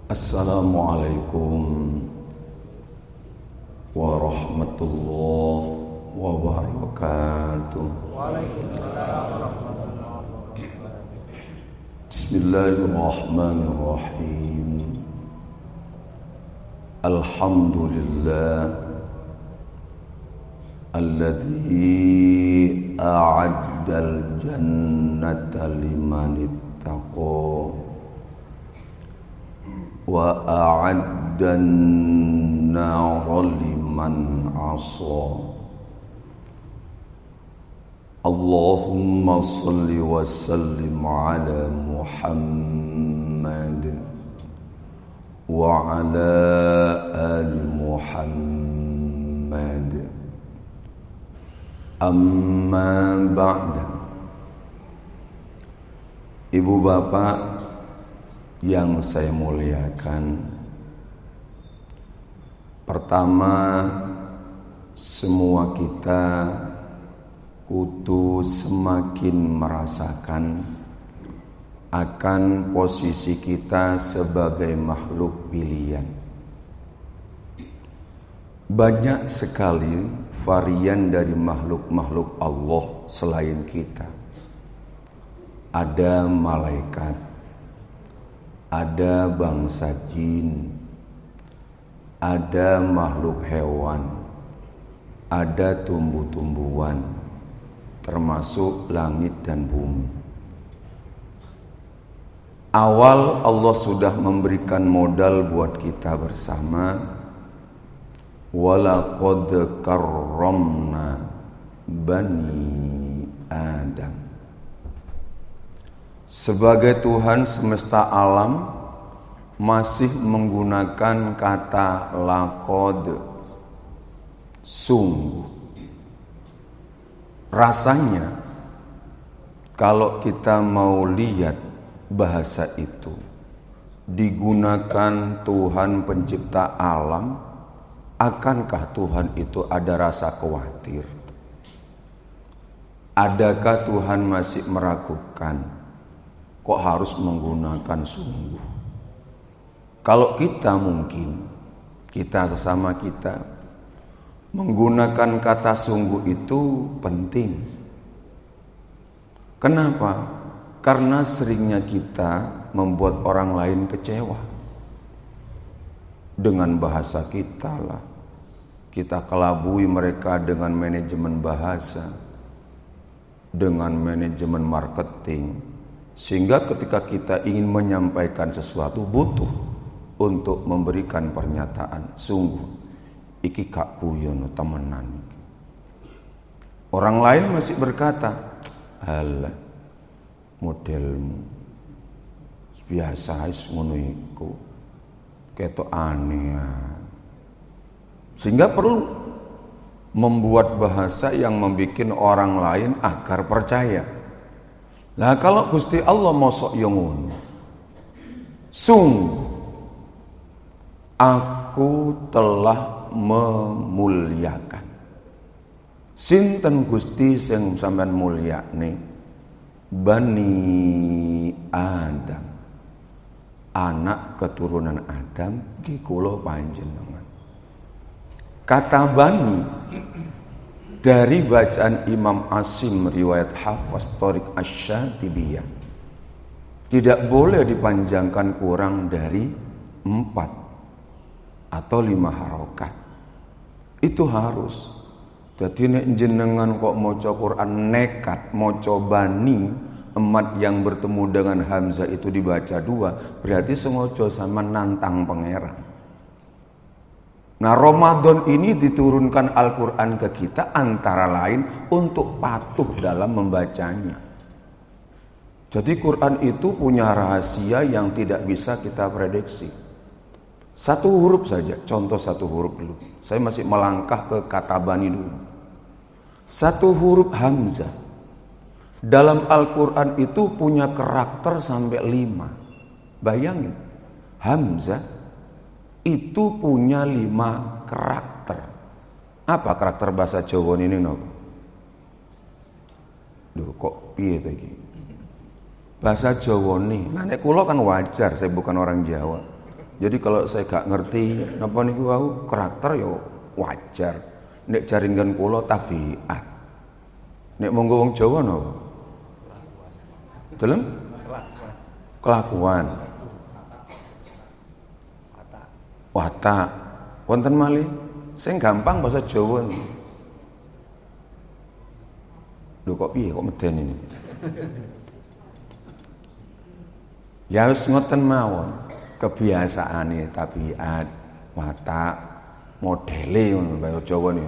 Assalamualaikum warahmatullahi wabarakatuh. Waalaikumsalam warahmatullahi wabarakatuh. Bismillahirrahmanirrahim. Alhamdulillah alladzi a'addal jannata liman ittaqa wa a'addan nara liman 'asa. Allahumma salli wa sallim ala Muhammad wa ala ali Muhammad. Amma ba'da. Ibu bapak yang saya muliakan, pertama, semua kita kudu semakin merasakan akan posisi kita sebagai makhluk pilihan. Banyak sekali varian dari makhluk-makhluk Allah selain kita. Ada malaikat, ada bangsa jin, ada makhluk hewan, ada tumbuh-tumbuhan, termasuk langit dan bumi. Awal Allah sudah memberikan modal buat kita bersama. Walaqad karramna bani Adam. Sebagai Tuhan semesta alam masih menggunakan kata laqad, sungguh. Rasanya kalau kita mau lihat bahasa itu digunakan Tuhan pencipta alam, akankah Tuhan itu ada rasa khawatir? Adakah Tuhan masih meragukan? Kok harus menggunakan sungguh? Kalau kita mungkin, kita sesama kita, menggunakan kata sungguh itu penting. Kenapa? Karena seringnya kita membuat orang lain kecewa. Dengan bahasa kita lah, kita kelabui mereka dengan manajemen bahasa, dengan manajemen marketing, sehingga ketika kita ingin menyampaikan sesuatu butuh untuk memberikan pernyataan sungguh iki kak kuyono temenan. Orang lain masih berkata, halah modelmu biasa ngono iku, ketok aneh. Sehingga perlu membuat bahasa yang membuat orang lain agar percaya. Nah kalau Gusti Allah mosok yo ngono, sungguh aku telah memuliakan. Sinten Gusti sing sampean mulyakne? Bani Adam, anak keturunan Adam, ki kula panjenengan. Kata bani dari bacaan Imam Asim riwayat Hafaz Thoriq Asy-Syatibiyah tidak boleh dipanjangkan kurang dari 4 atau 5 harokat. Itu harus. Jadi nek jenengan kok maca Quran nekat maca bani, emat yang bertemu dengan hamzah itu dibaca 2, berarti sengaja sama nantang pangeran. Nah, Ramadan ini diturunkan Al-Quran ke kita antara lain untuk patuh dalam membacanya. Jadi Quran itu punya rahasia yang tidak bisa kita prediksi. Satu huruf saja, contoh satu huruf dulu. Saya masih melangkah ke kata bani dulu. Satu huruf hamzah dalam Al-Quran itu punya karakter sampai 5. Bayangin, hamzah itu punya 5 karakter. Apa karakter bahasa Jawa ini? Duh, kok piye iki? Bahasa Jawa nih. Nah nek kula kan wajar, saya bukan orang Jawa. Jadi kalau saya gak ngerti napa niku wau karakter yo wajar. Nek jaringan kula tabiat. Nek monggo wong Jawa napa? Deleng? Kelakuan. Watak. Wonten malih sing gampang bahasa Jawa. Lho kok piye kok medeni ini? Ya wis ngoten mawon. Kebiasaane tabiat, watak, modele ngono bahasa Jawa ni.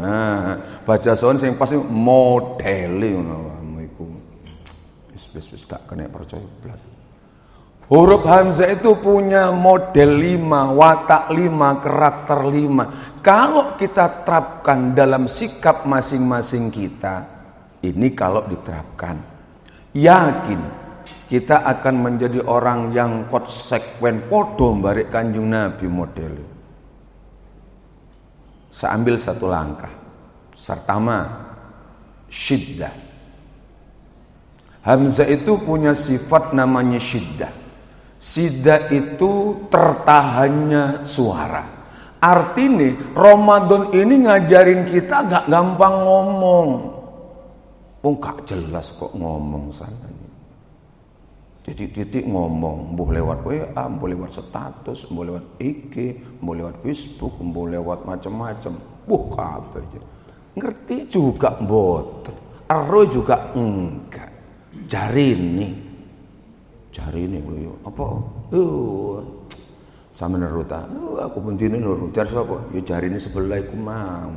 Bahasa Jawa sing pas modele ngono iku. Wis gak kena percaya blas. Huruf hamzah itu punya model 5, watak 5, karakter 5. Kalau kita terapkan dalam sikap masing-masing kita, ini kalau diterapkan, yakin kita akan menjadi orang yang konsekuen podo barik Kanjeng Nabi model. Saya ambil satu langkah. Pertama, syiddah. Hamzah itu punya sifat namanya syiddah. Syiddah itu tertahannya suara. Artinya Ramadan ini ngajarin kita gak gampang ngomong. Gak jelas kok ngomong sana. Titik-titik ngomong, mbuh lewat WA, mbuh lewat status, mbuh lewat IG, mbuh lewat Facebook, mbuh lewat macam-macam. Kabeh aja. Ngerti juga mboten. Ero juga enggak. Jari ini lho apa? Sama neruta. Aku pentine lho, jar sapa? Ya jarine sebelah iku mau.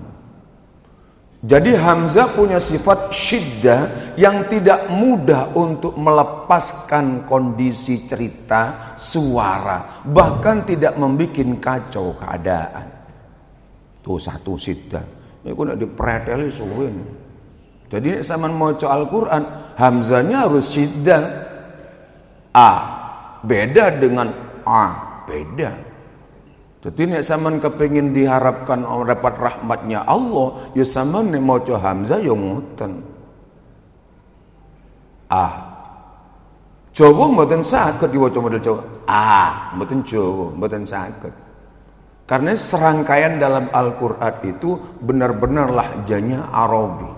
Jadi Hamzah punya sifat syiddah yang tidak mudah untuk melepaskan kondisi cerita, suara, bahkan tidak membuat kacau keadaan. Tuh satu syiddah. Iku nek dipreteli suwe. Jadi nek sampean maca Al-Qur'an, hamzahnya harus syiddah. A beda dengan A, beda. Jadi nek sampean kepengin diharapkan dapat rahmatnya Allah, ya sampean nek maca hamzah ya ngoten. A. Jawa mboten saged diwaca model Jawa. A, mboten Jawa, mboten saged. Karena serangkaian dalam Al-Qur'an itu benar-benar lahjanya Arabi.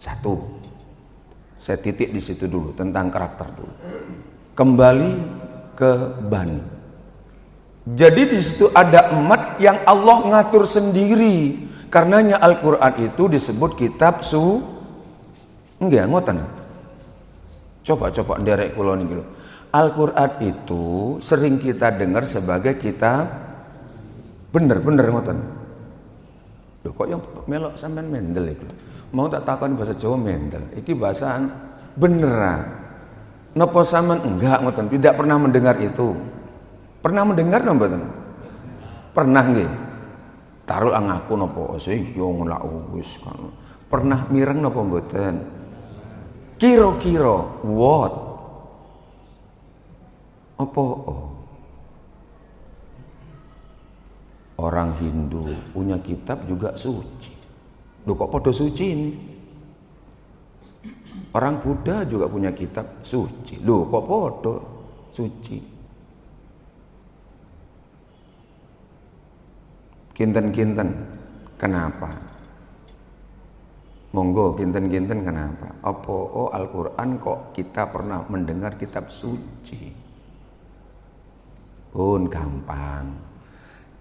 Satu. Saya titik di situ dulu tentang karakter dulu. Kembali ke Bani. Jadi di situ ada emat yang Allah ngatur sendiri. Karenanya Al-Qur'an itu disebut kitab enggak ngoten. Coba nderek kula niki lho. Al-Qur'an itu sering kita dengar sebagai kitab bener ngoten. Lho kok yang melok sampean mendel iku. Mau tak takon bahasa Jawa mendel. Iki bahasaan beneran. Napa sampean enggak ngoten, tidak pernah mendengar itu. Pernah mendengar napa mboten? Pernah nggih. Taruh ngaku napa sing yo ngelak wis kan. Pernah mireng napa mboten? Kira-kira what? Apa? Orang Hindu punya kitab juga suci. Loh kok podo suci ini? Orang Buddha juga punya kitab suci. Loh kok podo suci? Kinten-kinten kenapa? Monggo kinten-kinten kenapa? Apa Al-Qur'an kok kita pernah mendengar kitab suci? Pun gampang.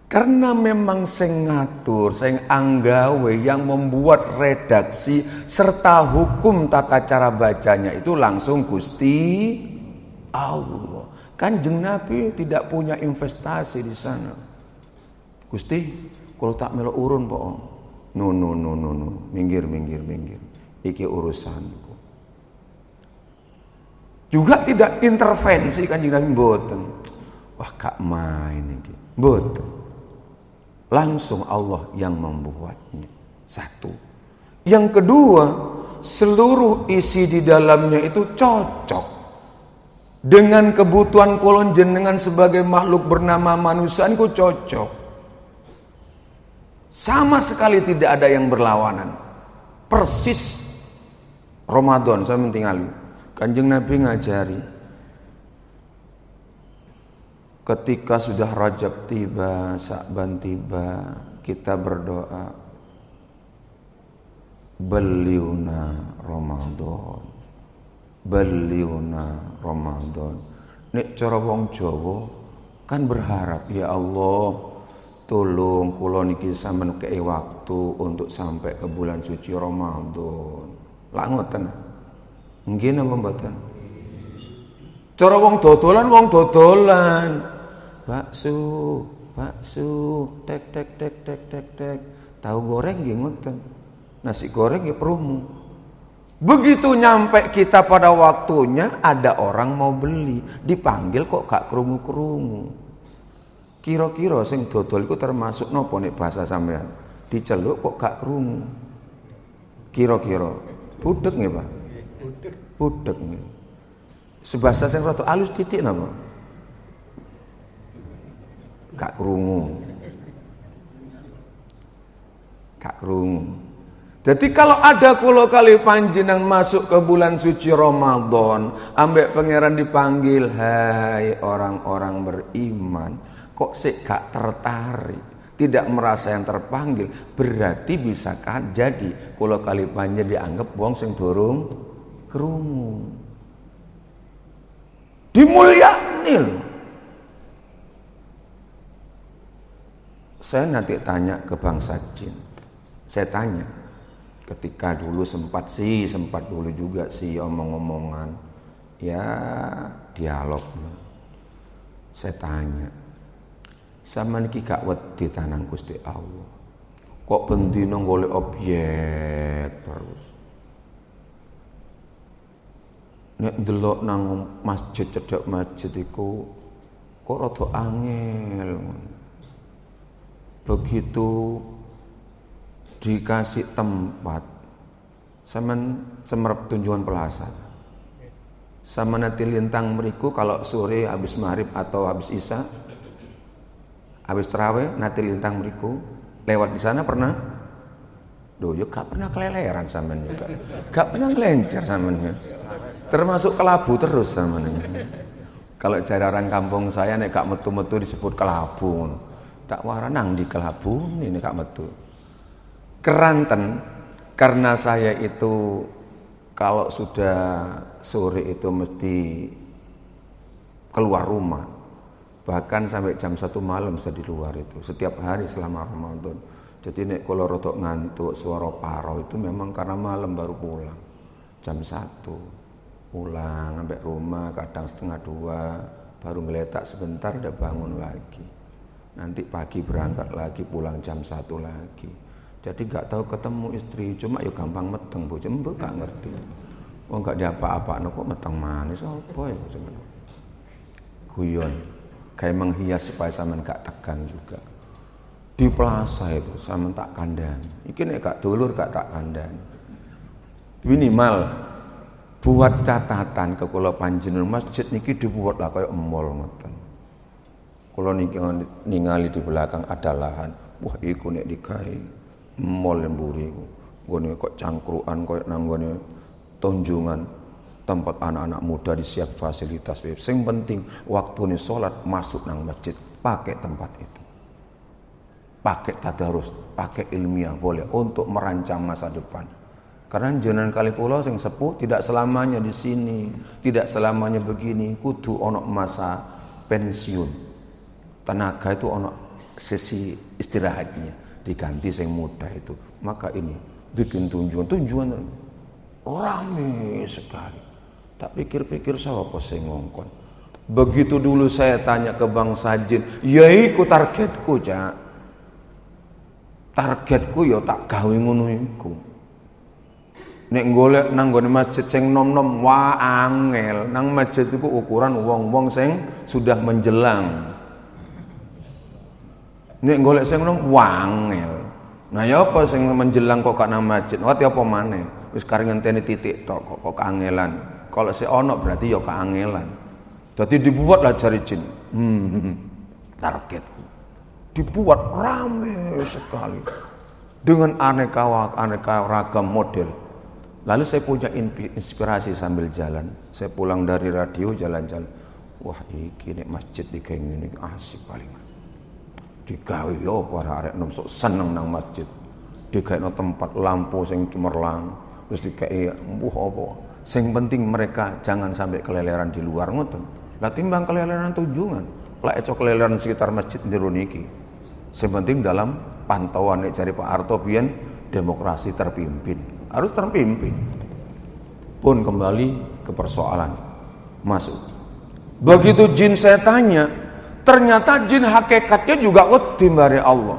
Karena memang sing ngatur, sing anggawe yang membuat redaksi serta hukum tata cara bacanya itu langsung Gusti Allah. Kanjeng Nabi tidak punya investasi di sana. Gusti, kalau tak melo urun po. No. Minggir. Iki urusanku. Juga tidak intervensi Kanjeng Nabi mboten. Wah gak main iki. Mboten. Langsung Allah yang membuatnya. Satu. Yang kedua, seluruh isi di dalamnya itu cocok dengan kebutuhan kulon jenengan sebagai makhluk bernama manusia. Ku cocok. Sama sekali tidak ada yang berlawanan. Persis Ramadan saya mentingali. Kanjeng Nabi ngajari ketika sudah Rajab tiba, Sya'ban tiba, kita berdoa, beliuna Ramadan, beliuna Ramadan. Nek cara wong Jawa kan berharap, ya Allah, tolong kula niki sampeyan kei waktu untuk sampai ke bulan suci Ramadan. Lah ngoten. Nggih napa mboten? Cara wong dodolan, bakso, tek, tahu goreng nggih ngoten. Nasi goreng nggih promo. Begitu nyampe kita pada waktunya, ada orang mau beli, dipanggil kok gak krungu-krungu. Kira-kira sing dodol iku termasuk napa nek bahasa sampean? Diceluk kok gak krungu. Kira-kira budek nggih, Pak? Budek nggih. Sebahasa sing rada alus titik napa? Gak krungu. Gak krungu. Jadi kalau ada kula kali panjenengan masuk ke bulan suci Ramadan, ambek pangeran dipanggil, hai orang-orang beriman, kok sik gak tertarik, tidak merasa yang terpanggil, berarti bisakah jadi kula kali panjenengan dianggap wong sing durung krungu. Dimulyani loh. Saya nanti tanya ke bangsa jin. Saya tanya, ketika dulu sempat dulu juga sih omong-omongan, ya dialog. Saya tanya, sama niki gak wedi tanang Gusti Allah, kok bendina golek objek terus. Nek ndelok nang masjid, cedhak masjid iku kok rada angel. Begitu dikasih tempat, sampean semerep tunjungan pelasan. Sama nanti lintang meriku kalau sore habis maghrib atau habis isya, habis tarawih nanti lintang meriku lewat di sana pernah? Duh, yo gak pernah keleleran sampean juga. Gak pernah ngelencer sampean. Termasuk kelabu terus sampean. Kalau jare orang kampung saya nek gak metu-metu disebut kelabu. Tak waranang di kelabu ini gak metu. Keranten, karena saya itu kalau sudah sore itu mesti keluar rumah, bahkan sampai jam 1 malam saya di luar itu setiap hari selama Ramadan. Jadi nek kalau rotok ngantuk suara paro itu memang karena malam baru pulang jam 1 pulang sampai rumah kadang 1:30 baru ngeletak sebentar udah bangun lagi, nanti pagi berangkat lagi pulang jam 1 lagi. Jadi gak tahu ketemu istri, cuma ya gampang meteng Bu, jembe gak ngerti. Wong gak diapa-apakno kok meteng manis apa ya sebenarnya. Guyon, kayak menghias supaya sampean gak tegang juga. Di plaza itu sampean tak kandhani. Iki nek gak dulur gak tak kandhani. Minimal buat catatan ke kula panjenengan, masjid niki dibuat lah kayak mall ngoten. Kula niki ningali di belakang ada lahan. Wah iku nek digawe mall mburi nggone kok cangkruan koyo nang nggone Tunjungan, tempat anak-anak muda disiap fasilitas. Sing penting waktune salat masuk nang masjid pakai tempat itu. Pakai tadarus, pakai ilmiah boleh untuk merancang masa depan. Karena jenengan kali kula sing sepuh tidak selamanya di sini, tidak selamanya begini, kudu ono masa pensiun. Tenaga itu ono sesi istirahatnya. Diganti sing muda itu. Maka ini bikin tunjuan rame sekali. Tak pikir-pikir siapa sing ngongkon. Begitu dulu saya tanya ke Bang Sajid, ya iku targetku, Cak. Targetku ya tak gawe ngono iku. Nek golek nang nggone masjid sing nom-nom wah angel. Nang masjid iku ukuran wong-wong sing sudah menjelang. Nek golek sing nom wangel. Nah ya apa sing menjelang kok gak nang masjid? Wati apa maneh? Wis kareng ngenteni titik tok kok kangelan. Kalau si ono berarti ya kangelan. Jadi dibuatlah jari jin. Targetku. Dibuat rame sekali. Dengan aneka ragam model. Lalu saya punya inspirasi sambil jalan. Saya pulang dari radio jalan-jalan. Wah iki nek masjid digawe ngene asik paling. Digawe yo para arek nom sok seneng nang masjid. Digawe tempat lampu sing cemerlang, terus digawe apa. Sing penting mereka jangan sampai keleleran di luar ngoten. Lah timbang keleleran tunjungan, lek eco keleleran sekitar masjid njero niki. Sing penting dalam pantauan nek cari Pak Harto biyen demokrasi terpimpin. Harus terpimpin. Pun kembali ke persoalan. Masuk. Begitu jin saya tanya, ternyata jin hakikatnya juga wedi mbare Allah.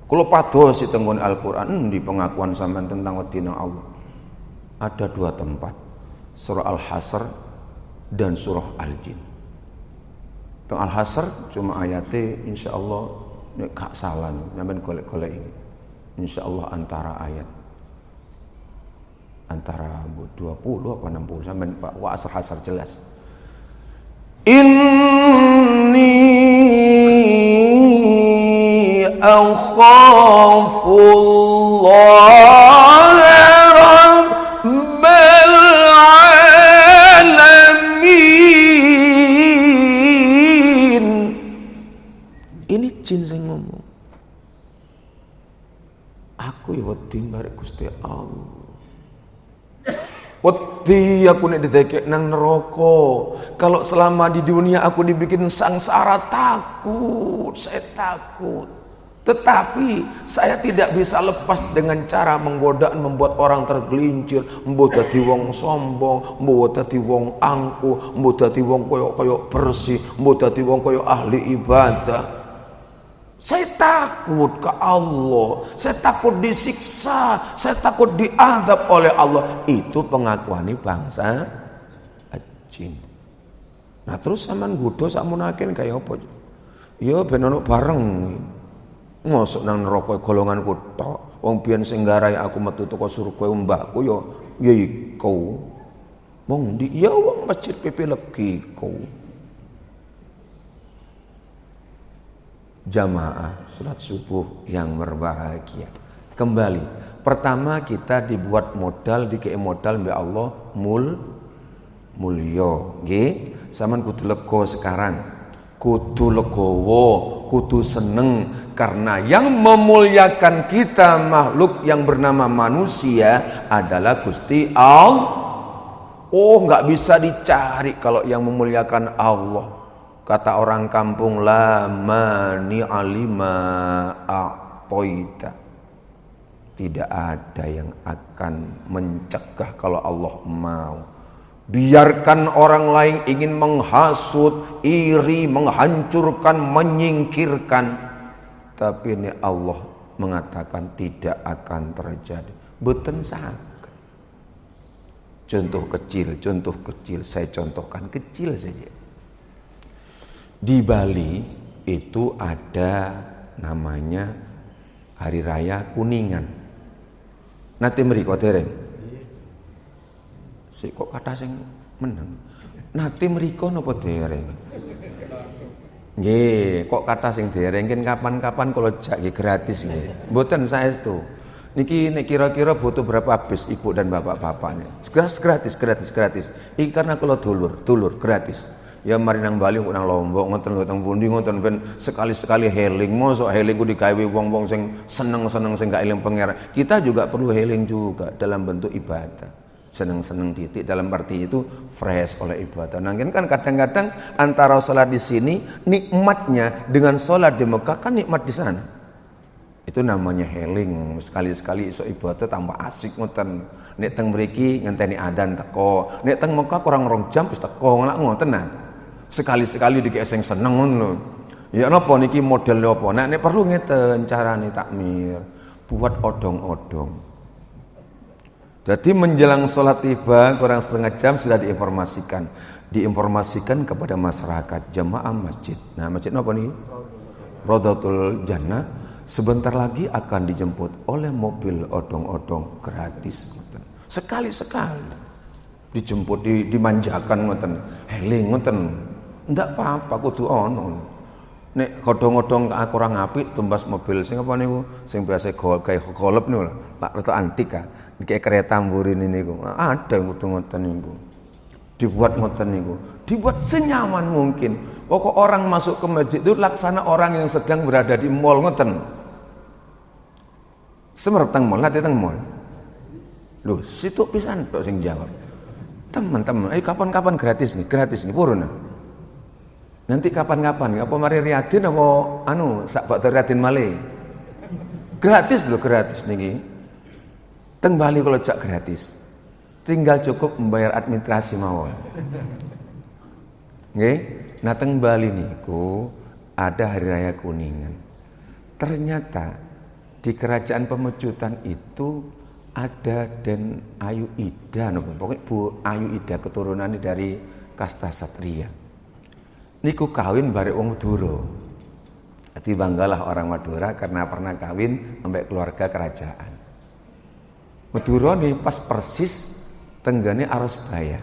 Kalau pados tenggon Al-Qur'an di pengakuan sampean tentang wedine Allah. Ada 2 tempat. Surah Al-Hasr dan surah Al-Jin. Teng Al-Hasr cuma ayatnya insyaallah nek gak salah sampean golek-golek ini. Insyaallah antara ayat antara 20 apa 60 sampean Pak wa asr hasr jelas. Inni akhafullaha rabbal alamin. Ini jin sing ngomong. Aku ya wedi mbare Gusti Allah. Wedi aku nek didekek nang neraka. Kalau selama di dunia aku dibikin sangsara, takut, saya takut. Tetapi saya tidak bisa lepas dengan cara menggodaan membuat orang tergelincir, membuat dadi wong sombong, membuat dadi wong angkuh, membuat dadi wong koyok bersih, membuat dadi wong koyok ahli ibadah. Saya takut ke Allah, saya takut disiksa, saya takut diadab oleh Allah. Itu pengakuan bangsa jin. Nah terus sampean gudo sakmunaken kaya apa? Ya ben ono bareng. Ngosok nang neraka golonganku tok. Wong biyen sing nggarai aku metu teko surga mbahku ya iku. Wong ndi ya wong masjid PP Legi iku. Jamaah salat subuh yang berbahagia. Kembali, pertama kita dibuat modal, dikei modal mbek Allah mulya. Nggih, sampean kudu lega sekarang. Kudu legowo, kudu seneng karena yang memuliakan kita makhluk yang bernama manusia adalah Gusti Allah. Oh, enggak bisa dicari kalau yang memuliakan Allah. Kata orang kampung la mani alima a'toita. Tidak ada yang akan mencegah kalau Allah mau. Biarkan orang lain ingin menghasut, iri, menghancurkan, menyingkirkan. Tapi ini Allah mengatakan tidak akan terjadi. Boten saged. Contoh kecil saya contohkan kecil saja. Di Bali itu ada namanya Hari Raya Kuningan. Nanti mriko dereng. Sik kok kata sing meneng. Nanti mriko napa dereng? Nggih, kok kata sing dereng kan kapan-kapan kalau jak gratis nggih. Mboten saestu. Niki nek kira-kira butuh berapa bis ibu dan bapak-bapaknya. Gratis. Iki karena kalau dulur gratis. Ya mari nang Bali kok nang Lombok ngoten teng pundi ngoten ben sekali-sekali healing. Mosok healing ku digawe wong-wong sing seneng-seneng sing gak eling pangeran. Kita juga perlu healing juga dalam bentuk ibadah. Seneng-seneng titik dalam arti itu fresh oleh ibadah. Nah, kan kadang-kadang antara salat di sini nikmatnya dengan salat di Mekah kan nikmat di sana. Itu namanya healing. Sekali-sekali iso ibadah tambah asik ngoten. Nek teng mriki ngenteni adzan teko. Nek teng Mekah kurang 2 jam wis teko ngoten nah. Sekali-sekali dikek sing seneng ngono. Ya napa niki model apa? Nek perlu ngeten carane takmir, buat odong-odong. Jadi menjelang sholat tiba kurang setengah jam sudah diinformasikan kepada masyarakat jamaah masjid. Nah masjid apa nih? Rodatul Jannah. Sebentar lagi akan dijemput oleh mobil odong-odong gratis. Sekali-sekali dijemput, dimanjakan ngoten, heling ngoten. Ndak apa-apa kudu ono. Nek odong-odong kurang apik tumbas mobil sing apa niku? Sing biasa kayak golep niku lak rada antik ah. Kayak kereta mburin niku. Ada kudu ngoten niku. Dibuat ngoten niku, dibuat senyaman mungkin. Pokok orang masuk ke masjid itu laksana orang yang sedang berada di mall ngoten. Semerep teng mall, nanti teng mall. Loh, situ pisan tok sing jawab. Teman-teman, kapan-kapan gratis nih purun. Nanti kapan-kapan, apa mari Riyadin apa sak bakter Riyadin malih. Gratis loh, gratis niki. Teng Bali kalau jak gratis. Tinggal cukup membayar administrasi mawon. Nggih, nah teng Bali niku ada hari raya Kuningan. Ternyata di kerajaan Pemecutan itu ada Den Ayu Ida, pokoknya Bu Ayu Ida keturunan dari kasta satria. Niku kawin barek wong Madura. Dadi banggalah orang Madura karena pernah kawin sampai keluarga kerajaan. Madura nih pas persis tenggane Arosbaya.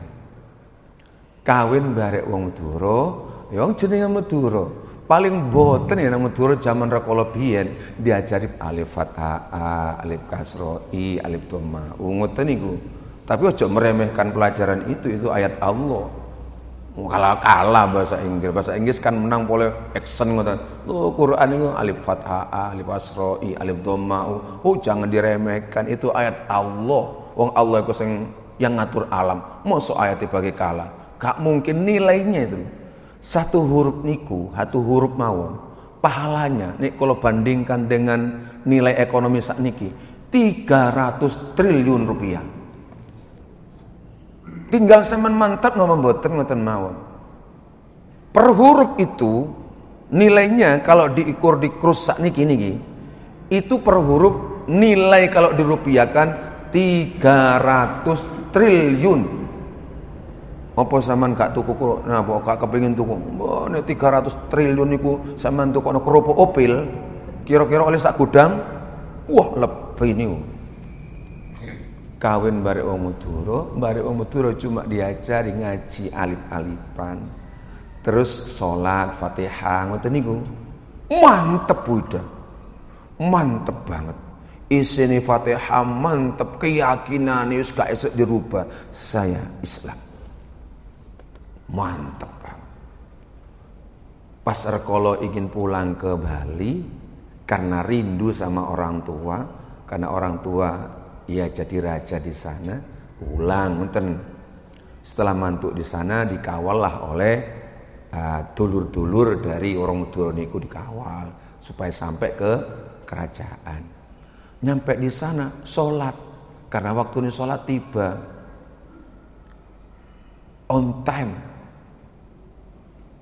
Kawin barek wong Madura, ya wong jenenge Madura. Paling boten ya nang Madura jaman rakala biyen diajari alif fathah, alif kasra, i, alif dhamma. Ngoten niku. Tapi aja meremehkan pelajaran itu ayat Allah. Kalah bahasa Inggris. Bahasa Inggris kan menang boleh action ngoten. Quran itu alif fathah, alif kasra, i, alif dhamma. Jangan diremehkan, itu ayat Allah. Wong Allah iku sing yang ngatur alam, mosok ayatnya bagi kalah, gak mungkin nilainya itu. Satu huruf mawon, pahalanya nih kalau bandingkan dengan nilai ekonomi saat niki 300 triliun rupiah. Tinggal semen mantap ngomong boten ngoten mawon. Per huruf itu nilainya kalau diukur di krus saat niki itu per huruf nilai kalau dirupiahkan 300 triliun. Apa sampean gak tuku kok? Nah, kok gak kepengin tuku? Mbah nek 300 triliun niku sampean tukokno kerupuk Opel, kira-kira oleh sak gudang. Wah, lebih niku. Kawin barek wong Madura cuma diajari ngaji alif-alifan. Terus salat, Fatihah ngoten niku. Mantep Bu Ida. Mantep banget. Isine Fatihah mantep, keyakinan wis gak esuk dirubah. Saya Islam. Mantep banget. Pas rekolo ingin pulang ke Bali karena rindu sama orang tua, karena orang tua ya jadi raja di sana, pulang ngoten. Setelah mantuk di sana dikawallah oleh dulur-dulur dari orang Madura niku, dikawal supaya sampai ke kerajaan. Nyampe di sana sholat, karena waktu ini sholat tiba on time.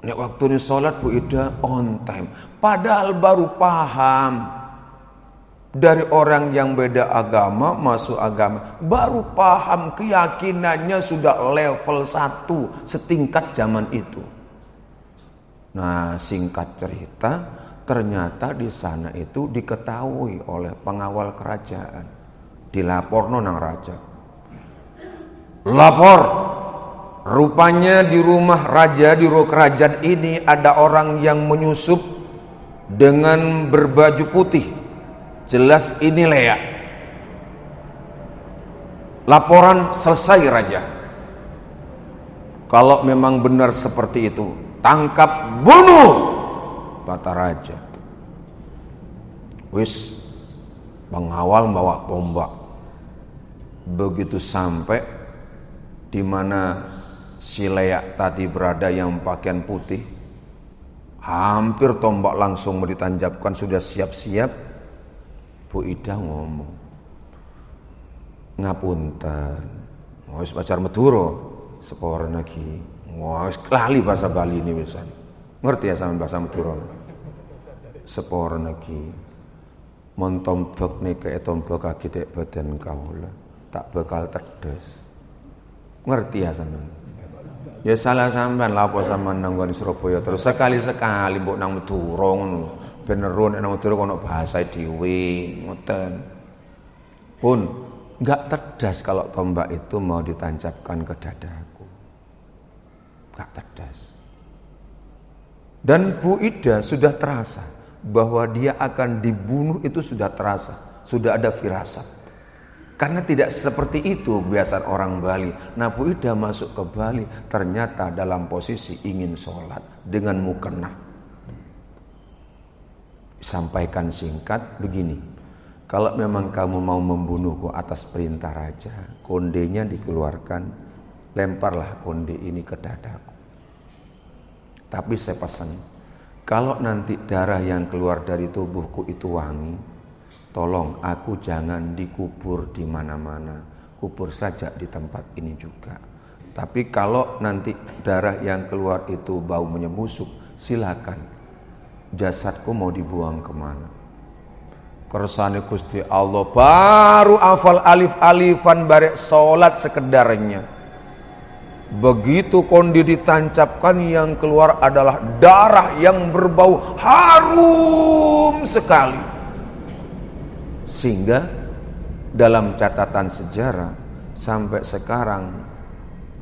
Nek waktu ini sholat Bu Ida on time. Padahal baru paham dari orang yang beda agama masuk agama, baru paham keyakinannya sudah level 1 setingkat zaman itu. Nah, singkat cerita, ternyata di sana itu diketahui oleh pengawal kerajaan, dilaporno nang raja. Lapor, rupanya di rumah raja, di rumah kerajaan ini ada orang yang menyusup dengan berbaju putih. Jelas ini Lea. Laporan selesai raja. Kalau memang benar seperti itu, tangkap, bunuh, kata raja. Wis, pengawal bawa tombak. Begitu sampai di mana si Lea tadi berada yang pakaian putih, hampir tombak langsung mau ditanjapkan, sudah siap-siap. Bu Ida ngomong, ngapunten, wis pacar Madura, seporo lagi, wis lali bahasa Bali ini wisan. Ngerti ya sama bahasa Madura? Seporo lagi, mon tombak nih kayak tombak kaki dek badan kaula, tak bakal terdes. Ngerti ya sampean? Ya salah sampean lah, apa sampean nang nggon Surabaya terus sekali-sekali mbok nang Madura ngono. Beneran nang Madura kono bahasa dhewe ngoten. Pun enggak cerdas kalau tombak itu mau ditancapkan ke dadaku. Enggak cerdas. Dan Bu Ida sudah terasa bahwa dia akan dibunuh, itu sudah terasa, sudah ada firasat. Karena tidak seperti itu kebiasaan orang Bali. Nah, Bu Ida masuk ke Bali ternyata dalam posisi ingin sholat dengan mukennah. Sampaikan singkat begini, kalau memang kamu mau membunuhku atas perintah raja, kondenya dikeluarkan, lemparlah konde ini ke dadaku. Tapi saya pesan, kalau nanti darah yang keluar dari tubuhku itu wangi, tolong aku jangan dikubur di mana-mana, kubur saja di tempat ini juga. Tapi kalau nanti darah yang keluar itu bau menyembusuk, silakan. Jasadku mau dibuang kemana? Kersane Gusti Allah baru hafal alif-alifan barek sholat sekedarnya. Begitu kondi ditancapkan, yang keluar adalah darah yang berbau harum sekali. Sehingga dalam catatan sejarah sampai sekarang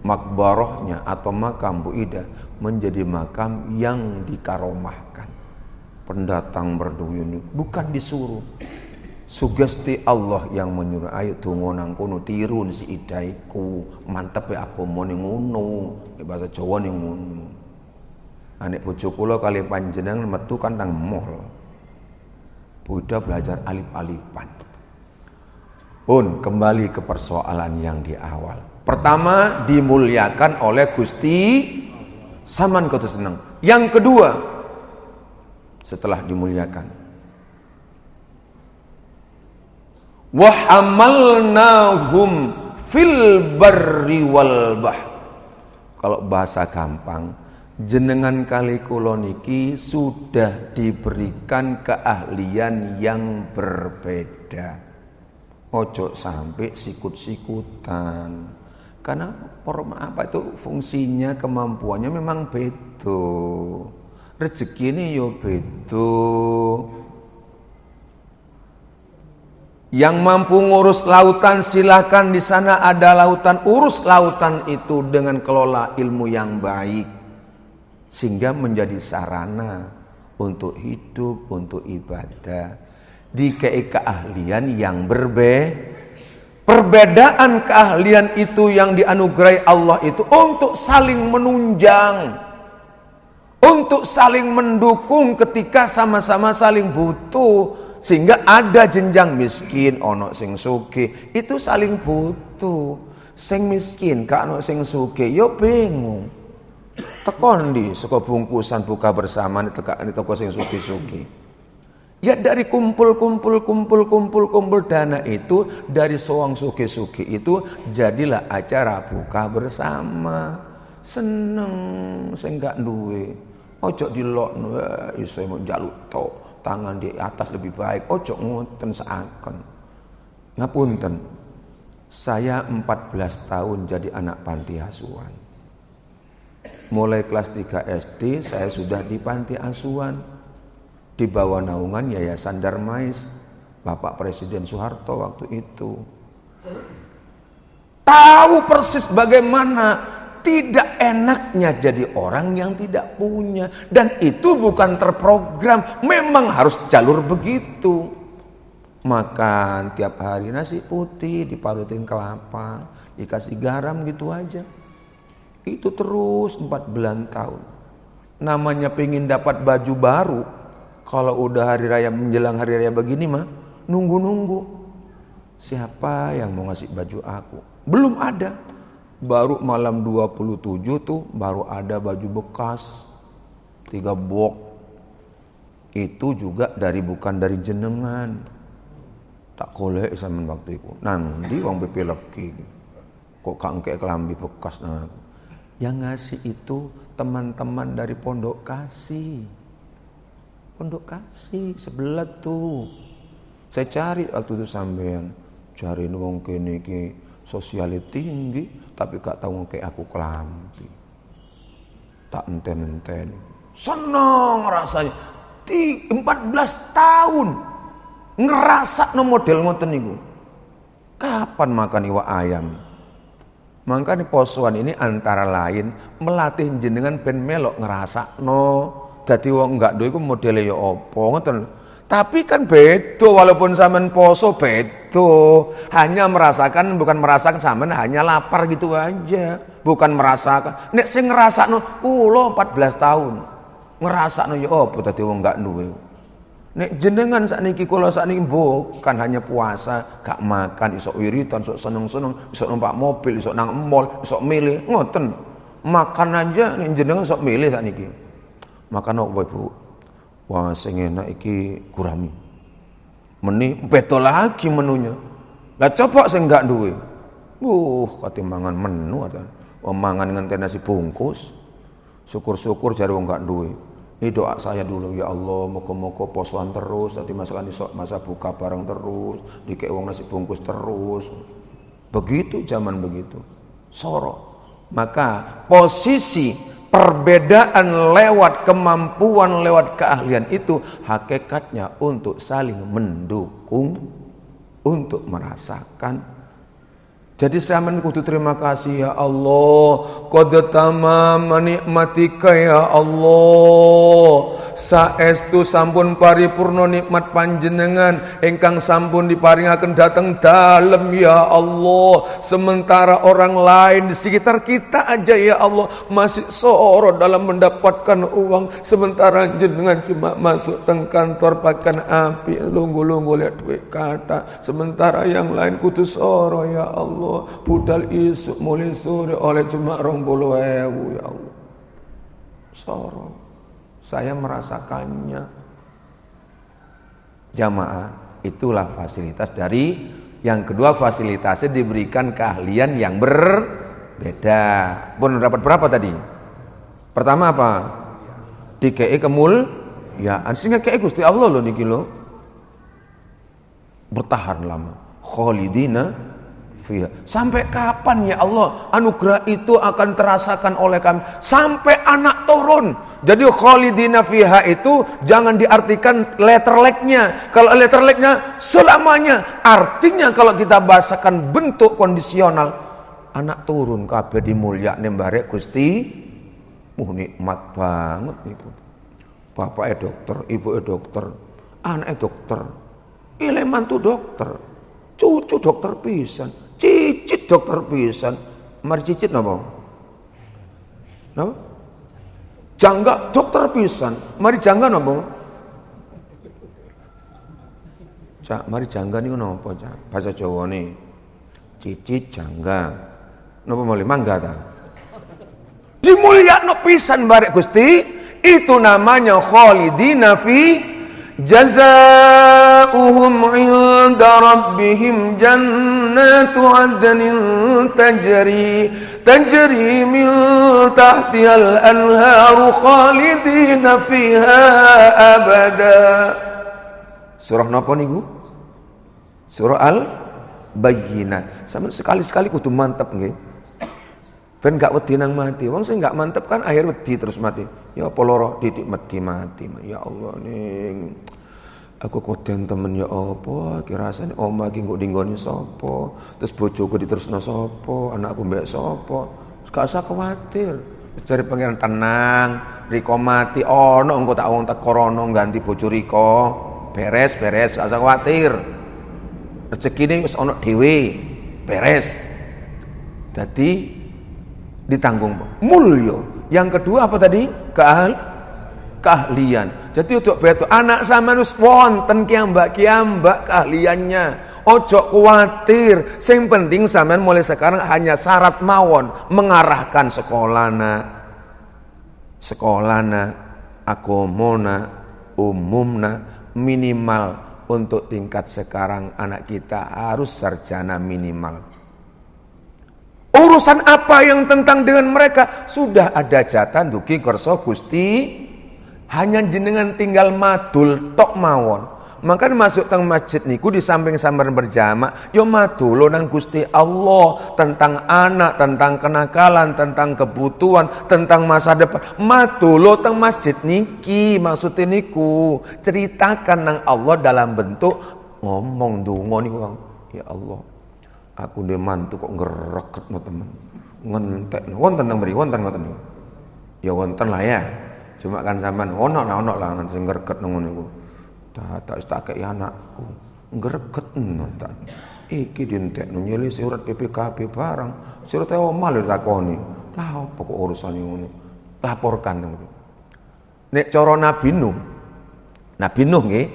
makbarohnya atau makam Bu Ida menjadi makam yang dikaromahkan. Pendatang berduyun, bukan disuruh. Sugesti Allah yang menyuruh, ayo donga nang kono tirun si idaiku, mantep ya aku mau ning ngono, di bahasa Jawa ning ngono. Anek bojo kula kali panjenengan metu kan nang mall. Buddha belajar alif-alifan. Pun kembali ke persoalan yang di awal. Pertama, dimuliakan oleh Gusti Saman kudu seneng. Yang kedua, setelah dimuliakan, wa hamalnahum fil barri wal bahr. Kalau bahasa gampang, jenengan kali kula niki sudah diberikan keahlian yang berbeda. Ojo sampai sikut-sikutan. Karena fungsinya, kemampuannya memang beda. Rezeki ini yo beda. Yang mampu ngurus lautan silakan, di sana ada lautan, urus lautan itu dengan kelola ilmu yang baik sehingga menjadi sarana untuk hidup, untuk ibadah. Dikei keahlian yang perbedaan keahlian itu yang dianugerahi Allah itu untuk saling menunjang, untuk saling mendukung ketika sama-sama saling butuh, sehingga ada jenjang miskin, ono sing sugih, itu saling butuh. Sing miskin ka ono sing sugih, yo bingung. Tekon di saka bungkusan buka bersama di toko sing sugih-sugih. Ya dari kumpul dana itu, dari soang sugih-sugih itu jadilah acara buka bersama. Seneng sing gak duwe. Ojo dilokno iso mau njaluk tok, tangan di atas lebih baik. Ojo ngoten seakan. Ngapunten. Saya 14 tahun jadi anak panti asuhan. Mulai kelas 3 SD saya sudah di panti asuhan. Di bawah naungan Yayasan Darmais, Bapak Presiden Soeharto waktu itu. Tahu persis bagaimana tidak enaknya jadi orang yang tidak punya. Dan itu bukan terprogram, memang harus jalur begitu. Makan tiap hari nasi putih, diparutin kelapa, dikasih garam gitu aja. Itu terus 14 tahun. Namanya pengen dapat baju baru, kalau udah hari raya, menjelang hari raya begini mah nunggu-nunggu. Siapa yang mau ngasih baju aku? Belum ada. Baru malam 27 tuh baru ada baju bekas 3 bok. Itu juga bukan dari jenengan. Tak kolek sama waktu itu. Nanti wong BP lagi. Kok kangke kelambi bekas nah. Yang ngasih itu teman-teman dari Pondok Kasih. Pondok Kasih sebelah tuh. Saya cari waktu itu sampean, cari wong kene iki sosialnya tinggi tapi gak tahu kayak aku kelambi. Tak enten-enten. Seneng rasanya. 14 tahun ngerasa no model ngoten niku. Kapan makan iwak ayam? Makanya posoan ini antara lain melatih jenengan ben melok ngerasa no. Dadi wong enggak duwe iku modele ya apa ngoten. Tapi kan bedo, walaupun sampean poso bedo. Hanya merasakan, bukan merasakan sampean hanya lapar gitu aja. Bukan merasakan. Nek sing ngrasakno kula 14 tahun. Ngrasakno ya apa dadi wong gak duwe. Nek jenengan sakniki kula sakniki bukan hanya puasa, gak makan, isok wiritan, isok seneng-seneng, isok numpak mobil, isok nang mall, isok milih, ngoten. Makan aja nek jenengan sok milih sakniki. Makan apa Bu? Wah sing enak iki gurami. Meni beda lagi menunya. Lah coba sing gak duwe. Ketimbangan menu ada. Mangan ngenteni nasi bungkus. Syukur-syukur jare wong gak duwe. Ini doa saya dulu, ya Allah, moga-moga posoan terus, nanti masakan isok masa buka bareng terus, dikek wong nasi bungkus terus. Begitu zaman begitu. Soro. Maka posisi perbedaan lewat kemampuan, lewat keahlian itu hakikatnya untuk saling mendukung, untuk merasakan. Jadi saya kudu terima kasih ya Allah, qad tamama nikmatika ya Allah. Saestu sampun paripurna nikmat panjenengan ingkang sampun diparingaken dateng dalem ya Allah. Sementara orang lain di sekitar kita aja ya Allah masih soro dalam mendapatkan uang, sementara jenengan cuma masuk teng kantor pakan api lunggu-lunggu lihat duit kata, sementara yang lain kudu soro ya Allah. Budal isuk mulai sore oleh cuma 20.000 ya Allah. Soro. Saya merasakannya. Jamaah, itulah fasilitas dari yang kedua, fasilitasnya diberikan keahlian yang berbeda. Pun dapat berapa tadi? Pertama apa? Dikei kemuliaan. Sehingga kei Gusti Allah loh niki lo. Bertahan lama. Khalidina sampai kapan ya Allah anugerah itu akan terasakan oleh kami sampai anak turun. Jadi khalidina fiha itu jangan diartikan letter leg-nya. Kalau letter leg-nya selamanya, artinya kalau kita bahasakan bentuk kondisional, anak turun kabeh dimulyakne barek Gusti. Nikmat banget niku. Bapaknya dokter, ibunya dokter, anaknya dokter, ile mantu dokter, cucu dokter pisan. Cicit dokter pisan. Mari cicit napa? Napa? Jangga dokter pisan. Mari jangga napa? Cak, mari jangga niku napa, Cak? Bahasa Jawane. Cicit jangga. Napa malih mangga ta? Dimulyakno pisan barek Gusti. Itu namanya khalidina fi jazaohum 'inda rabbihim jannatu 'adnin tajri min tahtihal anharu khalidina fiha abada. Surah napa niku? Surah Al-Bayyinah. Sampeyan sekali-sekali kudu mantep nggih. Ben gak wedi nang mati. Wong sing gak mantep kan akhir wedi terus mati. Ya apa loro didik mati. Ya Allah ning aku koden temen ya apa ki rasane omah ki engko dinggoni sapa, terus bojoku diterusno sapa, anakku mbek sapa. Gak usah kuwatir. Jare pangeran tenang, riko mati ono engko tak wong teko rono ganti bojo riko. Beres, gak usah kuwatir. Rezekine wis ono dhewe. Beres. Dadi ditanggung mulya. Yang kedua apa tadi? Keahlian. Jadi untuk beto anak sama nus wonten kiambak keahliannya. Ojo kuatir. Sing penting sampean mulai sekarang hanya syarat mawon mengarahkan sekolahna, agamana, umumna minimal untuk tingkat sekarang anak kita harus sarjana minimal. Urusan apa yang tentang dengan mereka sudah ada jatah dugi kersa Gusti, hanya jenengan tinggal madul tok mawon. Maka masuk teng masjid niku di samping sambar berjamaah yo madul nang Gusti Allah tentang anak, tentang kenakalan, tentang kebutuhan, tentang masa depan. Madul teng masjid niki maksudnya niku ceritakan nang Allah dalam bentuk ngomong donga niku. Ya Allah, aku ndek mantu kok ngreketno temen. Ngentekno. Wonten nang mriki wonten ngoten niku. Ya wonten lah ya. Cuma kan sampean ono lah sing ngreketno ngono niku. Tak kei anakku. Greget tak. Iki dientekno nyelisi surat PPKB barang. Surat omah lho takoni. Lah apa kok urusane ngono? Laporkan. Nek cara Nabi Nuh nggih.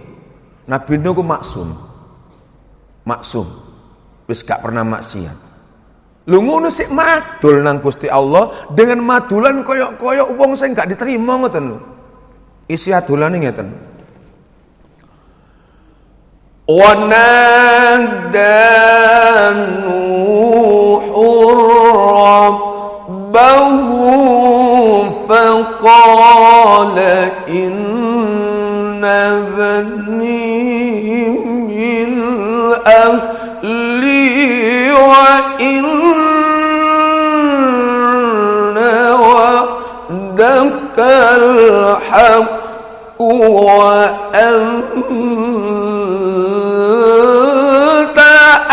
Nabi Nuh ku maksum. Wis gak pernah maksiat. Lho ngono sik madul nang Gusti Allah dengan madulan koyok-koyok wong sing gak diterima ngoten lho. Isi adulane ngeten. Wa nada Nuhur rabbahu faqala inna bani min ahli wa inna wa'dakal haqq wa anta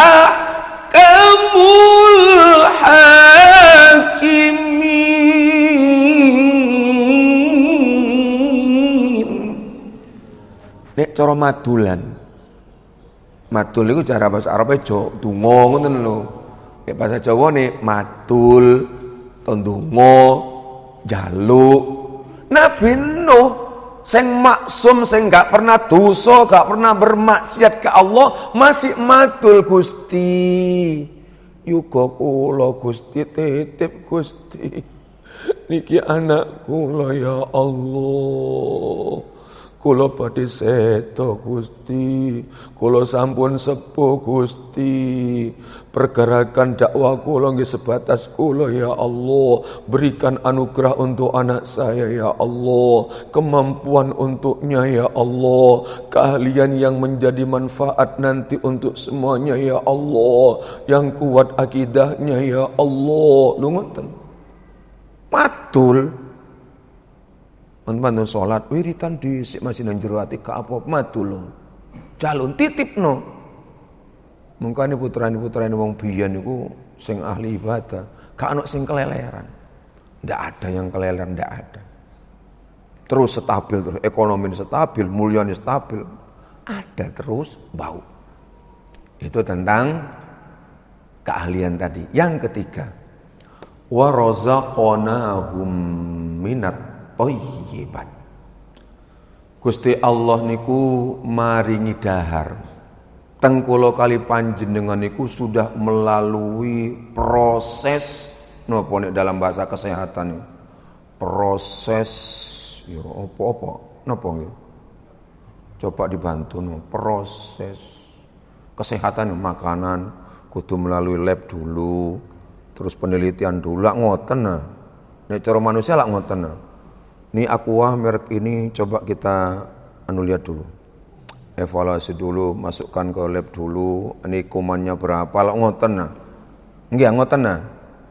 ahkamul hakimin. Nek cara madulan. Madul itu cara bahasa Arabnya donga ngoten lho. Nek bahasa Jawa nih madul, tondonga, jaluk. Nabi Nuh sing maksum sing gak pernah dosa, gak pernah bermaksiat ke Allah, masih madul Gusti. Yuga kula Gusti titip Gusti. Niki anak kula ya Allah. Kula badhe sedo Gusti, kula sampun sepuh Gusti. Pergerakan dakwah kula nggih sebatas kula ya Allah. Berikan anugerah untuk anak saya ya Allah, kemampuan untuknya ya Allah, keahlian yang menjadi manfaat nanti untuk semuanya ya Allah, yang kuat akidahnya ya Allah. Lho ngoten. Matul. Teman-teman sholat wiritan dhisik masih nang jero ati ka apa madul. Jalun titipno. Mungkane putrane-putrane wong biyen niku sing ahli ibadah, gak ono sing keleleran. Ndak ada yang keleleran, ndak ada. Terus stabil, terus ekonomi stabil, mulyane stabil. Ada terus bau. Itu tentang keahlian tadi. Yang ketiga, wa razaqnahum minat thayyibat. Gusti Allah niku maringi dahar. Teng kula kali panjenengan niku sudah melalui proses napa nek dalam bahasa kesehatan proses ya apa-apa napa nggih. Coba dibantu no. Proses kesehatan makanan kudu melalui lab dulu, terus penelitian dulu lak ngoten nah. Nek cara manusia lak ngoten nah. Ini aqua merek ini coba kita lihat dulu. Evaluasi dulu, masukkan ke lab dulu. Ini kumannya berapa lah ngoten nah. Nggih ngoten nah.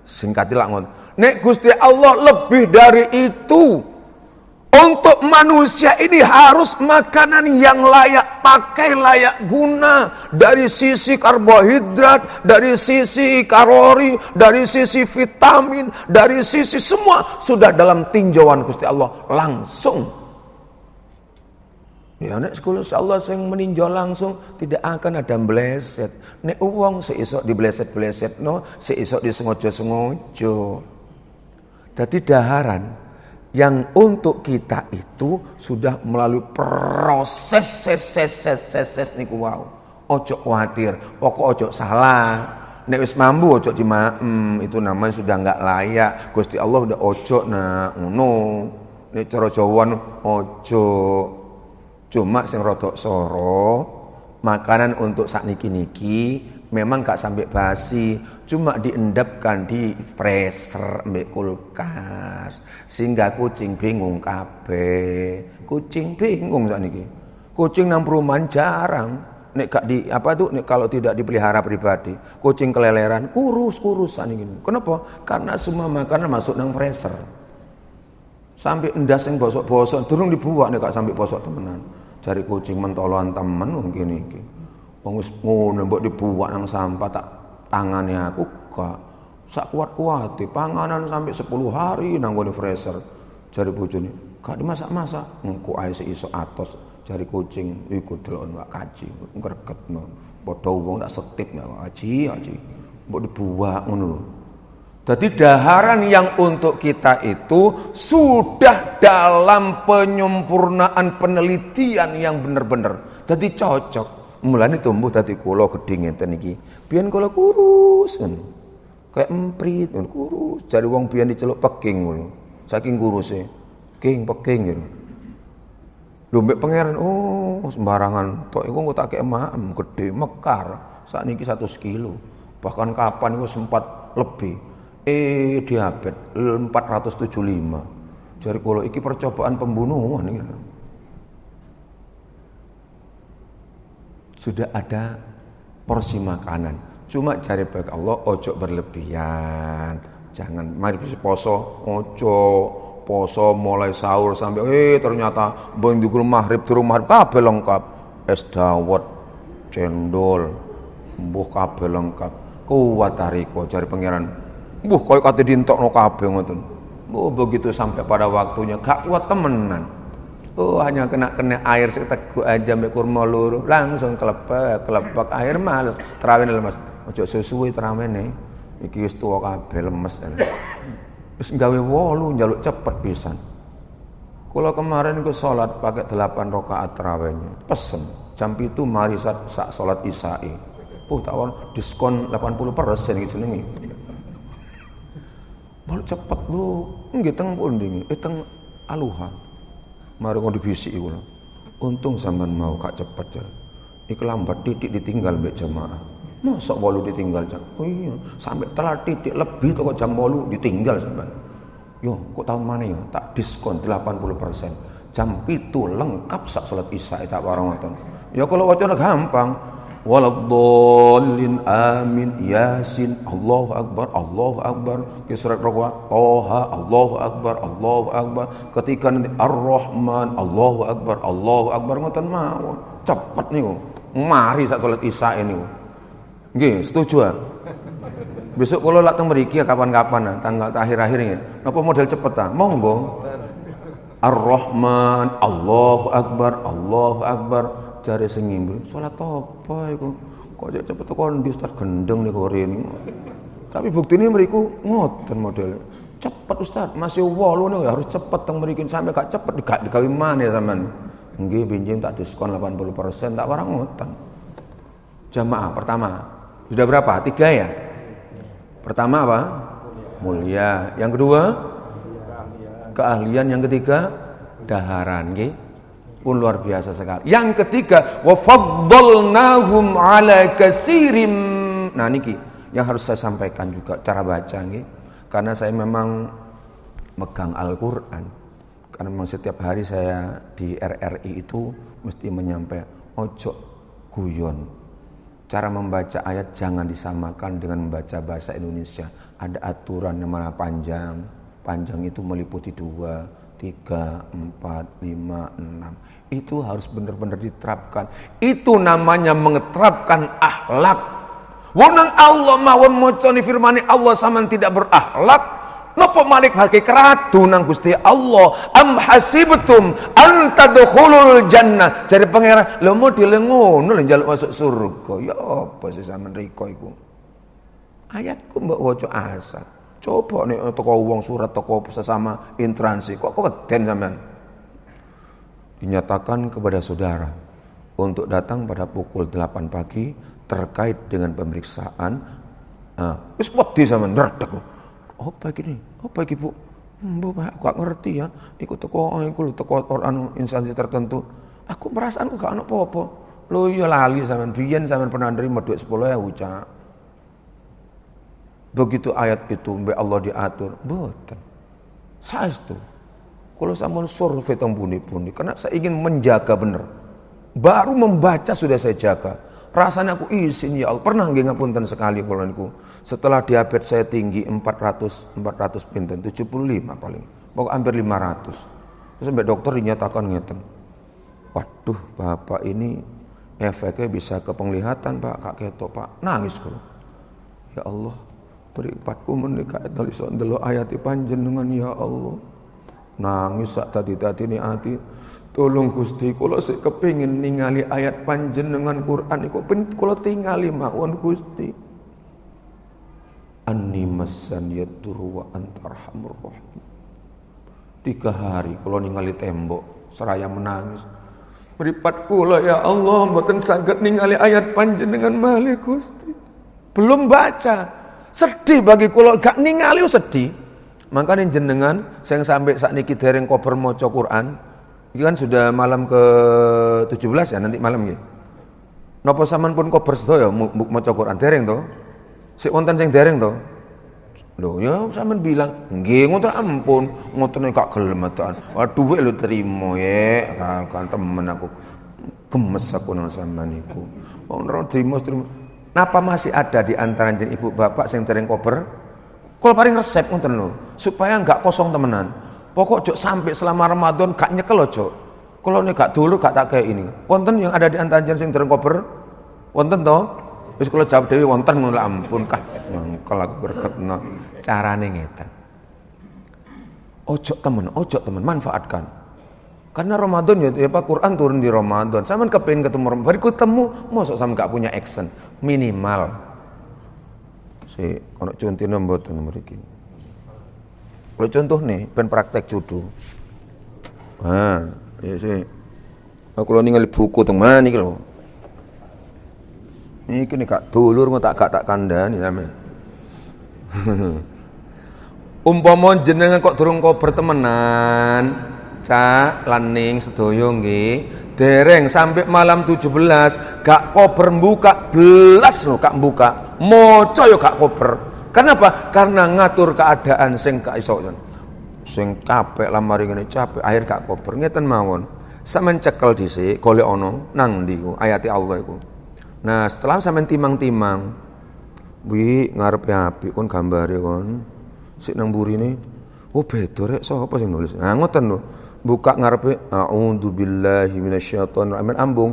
Singkatilah ngoten. Nek Gusti Allah lebih dari itu. Untuk manusia ini harus makanan yang layak pakai, layak guna. Dari sisi karbohidrat, dari sisi kalori, dari sisi vitamin, dari sisi semua sudah dalam tinjauan Gusti Allah langsung. Ya nek sekolah Allah sing meninjau langsung tidak akan ada bleset. Nek uang seisok dibleset-bleset no, seisok disengojo-sengojo. Jadi daharan yang untuk kita itu sudah melalui proses ses niku wau. Ojo khawatir, pokok ojo salah. Nek wis mambu ojo itu namanya sudah enggak layak. Gusti Allah udah ojo nah ngono. Nek cara Jawa ojo. Cuma sing rodok soro makanan untuk sakniki-niki memang gak sampai basi, cuma diendapkan di freezer mbek kulkas sehingga kucing bingung kabeh. Kucing bingung sakniki. Kucing nang perumahan jarang nek gak di nek kalau tidak dipelihara pribadi. Kucing keleleran kurus sakniki. Kenapa? Karena semua makanan masuk nang freezer. Sampai endas yang bosok-bosok durung dibuat nek gak sampai bosok temenan. Cari kucing mentoloan temen mungkin iki. Wong wis ngono mbok dibuat nang sampah tak tangane aku gak sak kuat-kuate panganan sampai 10 hari nang ngene freezer. Jare bojone, gak dimasak-masak. Engko ae iso atos. Jari kucing iku delokno Pak Kaji ngregetno. Padha wong tak setip nek Kaji. Mbok dibuak ngono lho. Jadi daharan yang untuk kita itu sudah dalam penyempurnaan penelitian yang benar-benar. Jadi cocok. Mulane tumbuh dadi kula gedhe ngeten iki. Biyen kula kurus kan. Kayak emprit kurus. Jare wong biyen diceluk peking ngono. Saking kuruse. Peking gitu. Lho mbek pangeran sembarangan tok iku engko tak kek maem gedhe mekar. Sakniki 100 kilo. Bahkan kapan iku sempat lebih. Diabetes 475. Jari kula iki percobaan pembunuhan iki. Sudah ada porsi makanan. Cuma jari baik Allah ojo berlebihan. Jangan mari poso ojo poso mulai sahur sampai ternyata bendukul maghrib turun maghrib kabeh lengkap. Es dawet, cendol, mbuh kabeh lengkap. Kuwat tariko jari pangeran. Mbuh koyo kate dintokno kabeh ngoten. Begitu sampai pada waktunya gak kuat temenan. Hanya kena air seteguk aja mbek kurma loro, langsung kelepek air males. Terawene lemes. Ojo susuwe terawene. Iki wis tuwa kabeh lemes. Wis gawe 8 njaluk cepet pisan. Kula kemarin ku salat pakai 8 rakaat terawihnya. Pesen jam 7 mari sak salat isya'i. Tawon diskon 80% iki jenenge. Malu cepet lu, nggih teng pundi teng Aluha. Mari kon dibisiki kula. Untung sampean mau gak cepet jar. Iki lambat titik ditinggal mbek jamaah. Mosok 8 ditinggal jar. Oh iya, sampai telat titik lebih kok jam 8 ditinggal sampean. Yo, kok tahun mana ya? Tak diskon 80%. Jam 7 lengkap sak salat isya tak warang ngoten. Ya kalau wacana gampang. Waladdallin amin yasin Allahu akbar ke surat Raqqa Toha Allahu akbar ketika nanti Ar-Rahman Allahu akbar ngoten mawon cepet niku mari sak salat isya niku nggih setuju besok kula lak teng mriki kapan-kapan tanggal akhir-akhir nggih napa model cepet ta monggo Ar-Rahman Allahu akbar jare sing ngimbrung salat apa iku kok cepet tekan di Ustaz gendeng niku rene tapi buktine mriku ngoten model cepet Ustaz masih 8 niku harus cepet teng mriki sampai gak cepet gak digawe maneh sampean nggih benjing tak diskon 80% tak warang ngoten jamaah pertama sudah berapa 3 ya pertama apa mulia yang kedua keahlian yang ketiga daharan nggih pun luar biasa sekali. Yang ketiga, wa faddalnahum ala katsirin. Nah niki yang harus saya sampaikan juga cara baca nggih. Karena saya memang megang Al-Qur'an. Karena memang setiap hari saya di RRI itu mesti menyampaikan ojo guyon. Cara membaca ayat jangan disamakan dengan membaca bahasa Indonesia. Ada aturan yang mana panjang. Panjang itu meliputi 2 3, 4, 5, 6 itu harus benar-benar diterapkan. Itu namanya mengeterapkan akhlak. Wonang Allah mawon moconi firmane Allah sampean tidak berakhlak. Napa malik hake keratu nang Gusti Allah? Am hasibtum an tadkhulul jannah. Jare pangeran, lho modele ngono lho njaluk masuk surga. Ya apa sih sampean riko iku? Ayatku mbok waca asal. Coba nih toko uang surat toko sesama intransi kok keweden sampean. Dinyatakan kepada saudara untuk datang pada pukul 8 pagi terkait dengan pemeriksaan. Wis wedi sampean ndredeg. Apa iki? Apa iki, Bu? Mbok aku gak ngerti ya. Iku toko orang instansi tertentu. Aku perasaanku gak ono apa-apa. Lho iya lali sampean biyen sampean pernah nerima duit 10.000 Cak. Begitu ayat itu mbek Allah diatur, mboten. Saestu. Kalau sampun survei teng pundi-pundi karena saya ingin menjaga bener. Baru membaca sudah saya jaga. Rasanya aku izin ya Allah. Pernah nggih ngapunten sekali kula niku. Setelah diabetes saya tinggi 400 pinten 75 paling. Pokok hampir 500. Terus sampai dokter dinyatakan ngeten. Waduh, Bapak ini efeknya bisa ke penglihatan, Pak. Kak ketok, Pak. Nangis kula. Ya Allah, beripatku menikah itu iso ndelok ayat panjenengan ya Allah. nangis sak dadi-dadine ati. Tolong Gusti, kula sik kepengin ningali ayat panjenengan Quran iku kula tingali mawon Gusti. Anni massan yadurru wa anta arhamur rahim. 3 hari kula ningali tembok seraya menangis. Mripat kula ya Allah mboten saged ningali ayat panjenengan malih Gusti. Belum baca. Sedih bagi kula gak ningali sedih. Makanya jenengan sing sampai sakniki dereng kober maca Quran. Ini kan sudah malam ke-17 ya nanti malam ya. Napa sampean pun kober sedaya maca Quran dereng to? Sik wonten sing dereng to? Lho ya sampean bilang, nggih ngoten ampun, ngoten gak gelem atuan. Waduh lho trimo ya, kan temen aku. Gemes aku nang sampean niku. Wong ora trimo. Napa masih ada di antara jeneng ibu bapak sing dereng kober? Kula paring resep ngoten lho, supaya enggak kosong temenan. Pokok jok sampai selama Ramadan gak nyekel loh jok. Kalau ini gak dulu gak tak kayak ini. Wonten yang ada di antara jeneng sing dereng kober? Wonten toh? Wis kula jawab dhewe wonten ngono ampun kah. Mangkel aku berketno carane ngeten. Ojo temen, manfaatkan. Karena Ramadan ya Pak Quran turun di Ramadan. Sampeyan kepengin ketemu Ramadan, bari ketemu mosok sampeyan gak punya action minimal. Si ono contine mboten mriki. Kalau contoh nih, ben praktek judo. Ya sih. Aku lo ningali buku teman iki lho. Iki nek gak dulur tak kandhani sampean. Umpama jenengan kok durung kober temenan, cak laning sedaya nggih, dereng sampai malam 17 gak kober buka belas lho gak buka. Maca yo gak kober. Kenapa? Karena ngatur keadaan sing gak iso. Sing capek lamari ngene capek akhir gak kober ngeten mawon. Sampeyan cekel dhisik golek ana nang ndi ku ayati Allah iku. Nah, setelah sampeyan timang-timang wi ngarepe apik kon gambare kon. Sik nang burine. Oh beda rek sapa sing nulis. Nah ngoten lho. Buka ngarepe a'udzubillahi minasyaitonir rajim ambung.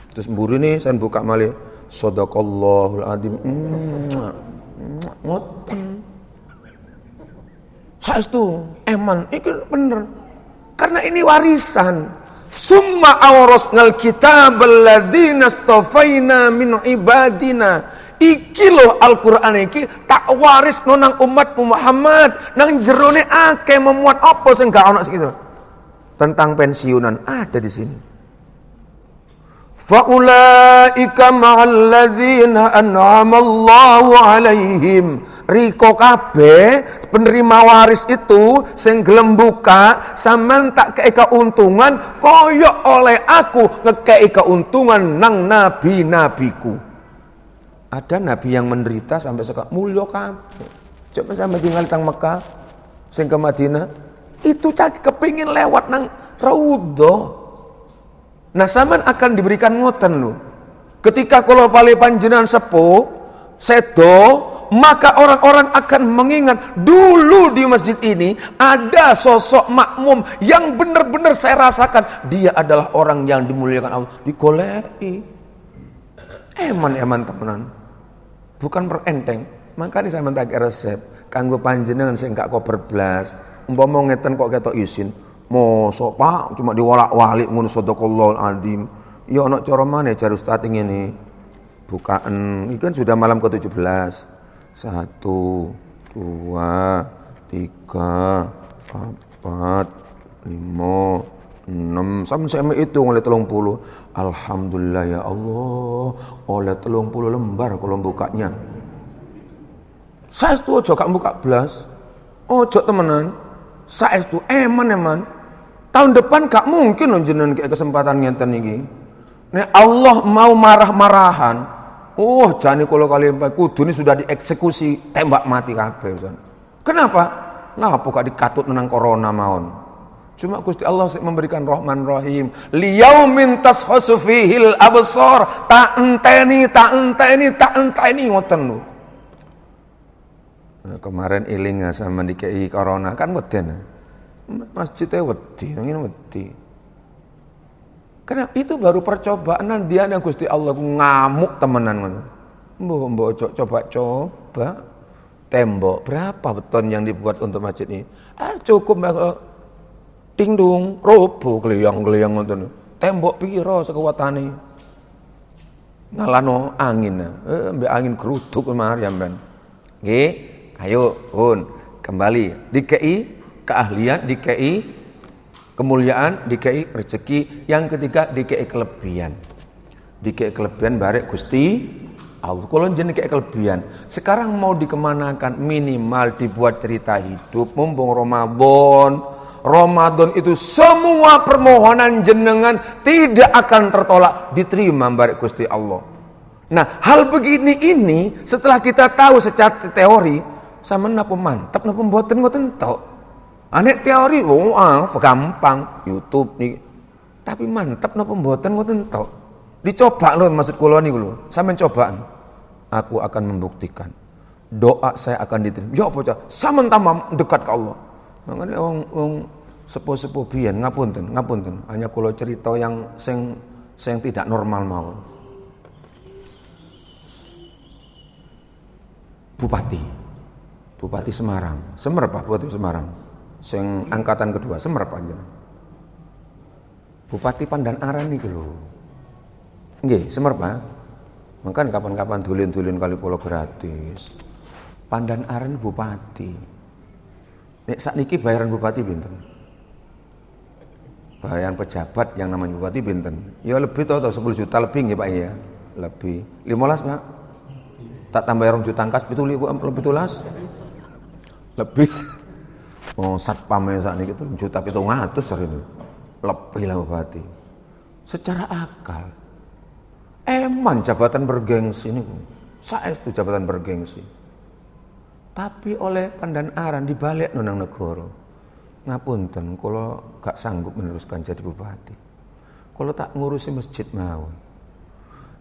Terus burine sen buka malih Shadaqallahul adzim. Ngoten. Saestu eman iki bener. Karena ini warisan. Summa awrasnal kitabal ladzina istafaina min ibadina. Iki loh Al-Qur'an iki tak warisno nang umat Muhammad. Nang jerone akeh memuat apa sing gak ana sekitu. Tentang pensiunan ada di sini. Faulaika ma'al ladzina an'ama Allahu 'alaihim. Riko kabeh penerima waris itu sing gelem buka sampean tak kei keuntungan kaya oleh aku ngekei keuntungan nang nabi-nabiku. Ada nabi yang menderita sampai sekarang mulya kabeh. Coba sampe tinggal tang Mekah sing ke Madinah itu cak kepingin lewat nang raudhah. Nah, sampean akan diberikan ngoten lho. Ketika kula pale panjenengan sepuh, sedo, maka orang-orang akan mengingat dulu di masjid ini ada sosok makmum yang benar-benar saya rasakan dia adalah orang yang dimuliakan Allah. Digoleki. Eman temenan. Bukan perenteng. Makanya saya minta resep kanggo panjenengan sing gak kober blas. Umpama ngeten kok ketok isin. Mosok Pak cuma diwalak-walik ngono Shadaqallahul adzim. Ya ana cara maneh jar ustaz ngene. Bukaan iki kan sudah malam ke-17. 1 2 3 4 5 6 sampai itu oleh 30. Alhamdulillah ya Allah, oleh 30 lembar kalau bukanya. Saestu aja gak buka blas. Ojo temenan. Saestu eman. Tahun depan gak mungkin loh jenengan kayak kesempatan ngenten iki. Nek Allah mau marah-marahan, jane kula kali kudune sudah dieksekusi, tembak mati kabeh. Kenapa? Napa gak dikatut nang corona mawon. Cuma Gusti Allah memberikan Rahman Rahim. Liyaumin tashasu fihil absar. Tak enteni ngoten lho. Nah, kemarin iling sama dikei corona kan weden. Masjidnya wedi, nangin wedi. Karena itu baru percobaan nandiane Gusti Allah ngamuk temenan ngono. Mbok coba. tembok. Berapa beton yang dibuat untuk masjid ini? Cukup tingdung, robo geleyang-geleyang ngoten. Tembok piro sekuatane? Ngalano angin. Mbek angin geruduk kemari sampean. Nggih, ayo pun kembali dikei keahlian, dikei kemuliaan, dikei rezeki. Yang ketiga dikei kelebihan. Dikei kelebihan barek Gusti Allah. Kalau jenenge dikei kelebihan, sekarang mau dikemanakan? Minimal dibuat cerita hidup. Mumpung Ramadan itu semua permohonan jenengan tidak akan tertolak, diterima barek Gusti Allah. Nah, hal begini ini setelah kita tahu secara teori, sama napa mantap napa mboten ngoten tok. Anek teori gampang YouTube nih. Tapi mantap napa mboten ngoten tok. Dicoba lho maksud kula niku lho. Sampeyan cobaan. Aku akan membuktikan. Doa saya akan diterima. Ya apa cah? Sampeyan tambah dekat ke Allah. Makanya wong sepuh-sepuh biyen ngapunten. Hanya kula cerita yang sing tidak normal mau. Bupati Semarang, Semerap Bupati Semarang, sing angkatan kedua, Semerap panjenengan. Bupati Pandan Aran niku lho. Nggih, Semerap, Pak. Mangkan kapan-kapan dolen-dolen kali kula gratis. Pandan Aran bupati. Nek sakniki bayaran bupati pinten? Bayaran pejabat yang namanya bupati pinten? Ya lebih to 10 juta lebih nggih Pak ya. Lebih. 15, Pak. Tak tambah 2 juta angkas lebih 17. Lebih. Oh, satpam sakniki itu juta 700 ini. Lebih lah bupati. Secara akal. Eman jabatan bergengsi ini. Saestu jabatan bergengsi. Tapi oleh Pandan Aran dibalik nang negara. Ngapunten, kalau gak sanggup meneruskan jadi bupati. Kalau tak ngurusi masjid mau.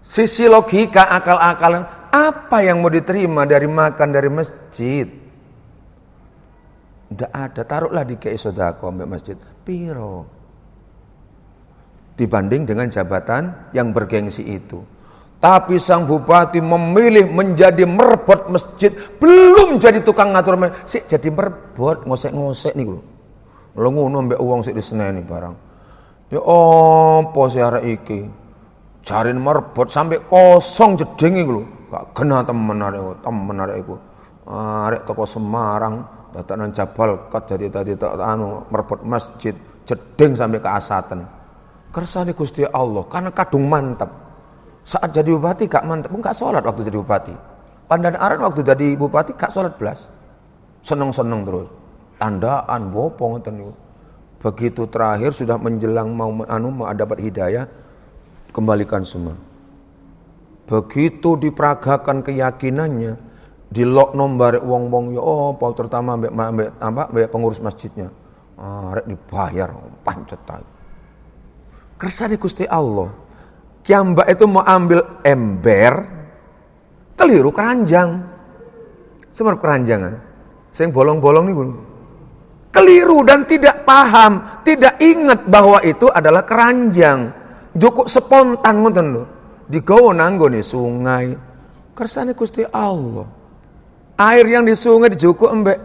Sisi logika akal-akalan, apa yang mau diterima dari makan dari masjid? Tidak ada, taruhlah di kei sodako ambek masjid. Piro? Dibanding dengan jabatan yang bergengsi itu. Tapi sang bupati memilih menjadi merbot masjid, belum jadi tukang ngatur masjid, jadi merbot, ngosek-ngosek nih lho. Lho ngono ambek uang sik diseneni barang. Ya apa sih arek iki? Jarin merbot sampai kosong jeding iku lho. Gak kena temen arek iku. Arek toko Semarang, datanan Jabal Kat jadi tadi tak merbot masjid, jeding sampai keasatan. Kersane Gusti Allah karena kadung mantap. Saat jadi bupati gak mantap, gak sholat waktu jadi bupati. Pandan Aran waktu jadi bupati gak sholat belas. Seneng-seneng terus. Tandaan, bopong ngoten niku. Begitu terakhir sudah menjelang mau dapat hidayah, kembalikan semua. Begitu diperagakan keyakinannya, dilokno barek wong-wong ya apa terutama mbek pengurus masjidnya. Arek dibayar pancet. Kersane Gusti Allah. Kiambak itu mau ambil ember, keliru keranjang. Semerap keranjangan. Sing bolong-bolong nih keliru dan tidak paham, tidak ingat bahwa itu adalah keranjang. Joko spontan ngoten lho. Digawa nanggone sungai. Kersane Gusti Allah. Air yang di sungai dijoko embek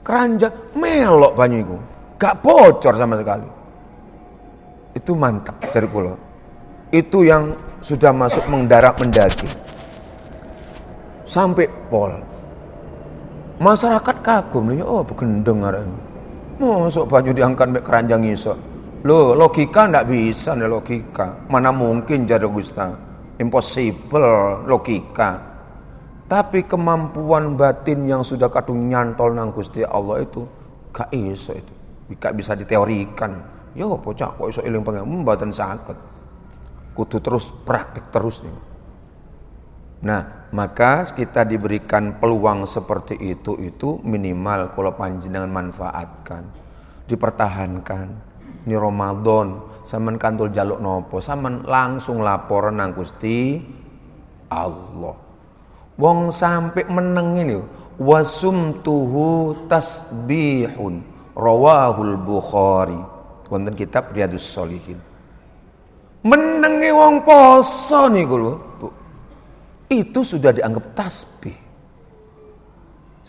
keranjang melok banyu iku. Gak bocor sama sekali. Itu mantap dari kula. Itu yang sudah masuk mendarat mendaki sampai pol. Masyarakat kagum nih, oh begendeng arek. Masuk banyu diangkat mek keranjang iso. Loh, logika ndak bisa nih logika. Mana mungkin jadi Gusti. Impossible logika. Tapi kemampuan batin yang sudah kadung nyantol nang Gusti Allah itu gak iso itu. Gak bisa diteorikan. Yo bocah kok iso eling pengen mboten saged. Kudu terus praktik terus nih. Nah, maka kita diberikan peluang seperti itu minimal kalau panjenengan manfaatkan, dipertahankan. Ini Ramadan, sampean kantul jaluk nopo, sampean langsung laporan nang Gusti Allah. Wong sampai meneng ini, wasumtuhu tasbihun, rawahul Bukhari. Wonten kitab Riyadhus Shalihin. Menengi wong poso niku lho, Bu. Itu sudah dianggap tasbih.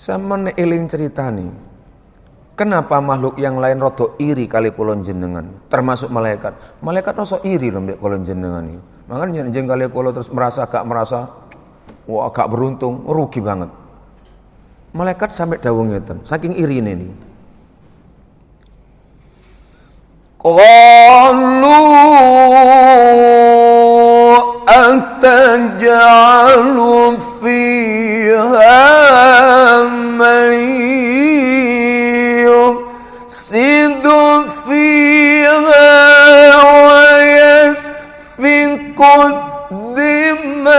Sama nek eling ceritani. Kenapa makhluk yang lain rada iri kali kula jenengan, termasuk malaikat. Malaikat rasa iri lho mbek kula jenengan iki. Makanya jeneng kali kula terus merasa wah gak beruntung, rugi banget. Malaikat sampai dawuh ngeten, saking irine nih. Qalu ataj'alu fiha man yufsidu fiha wa yasfiku dima'a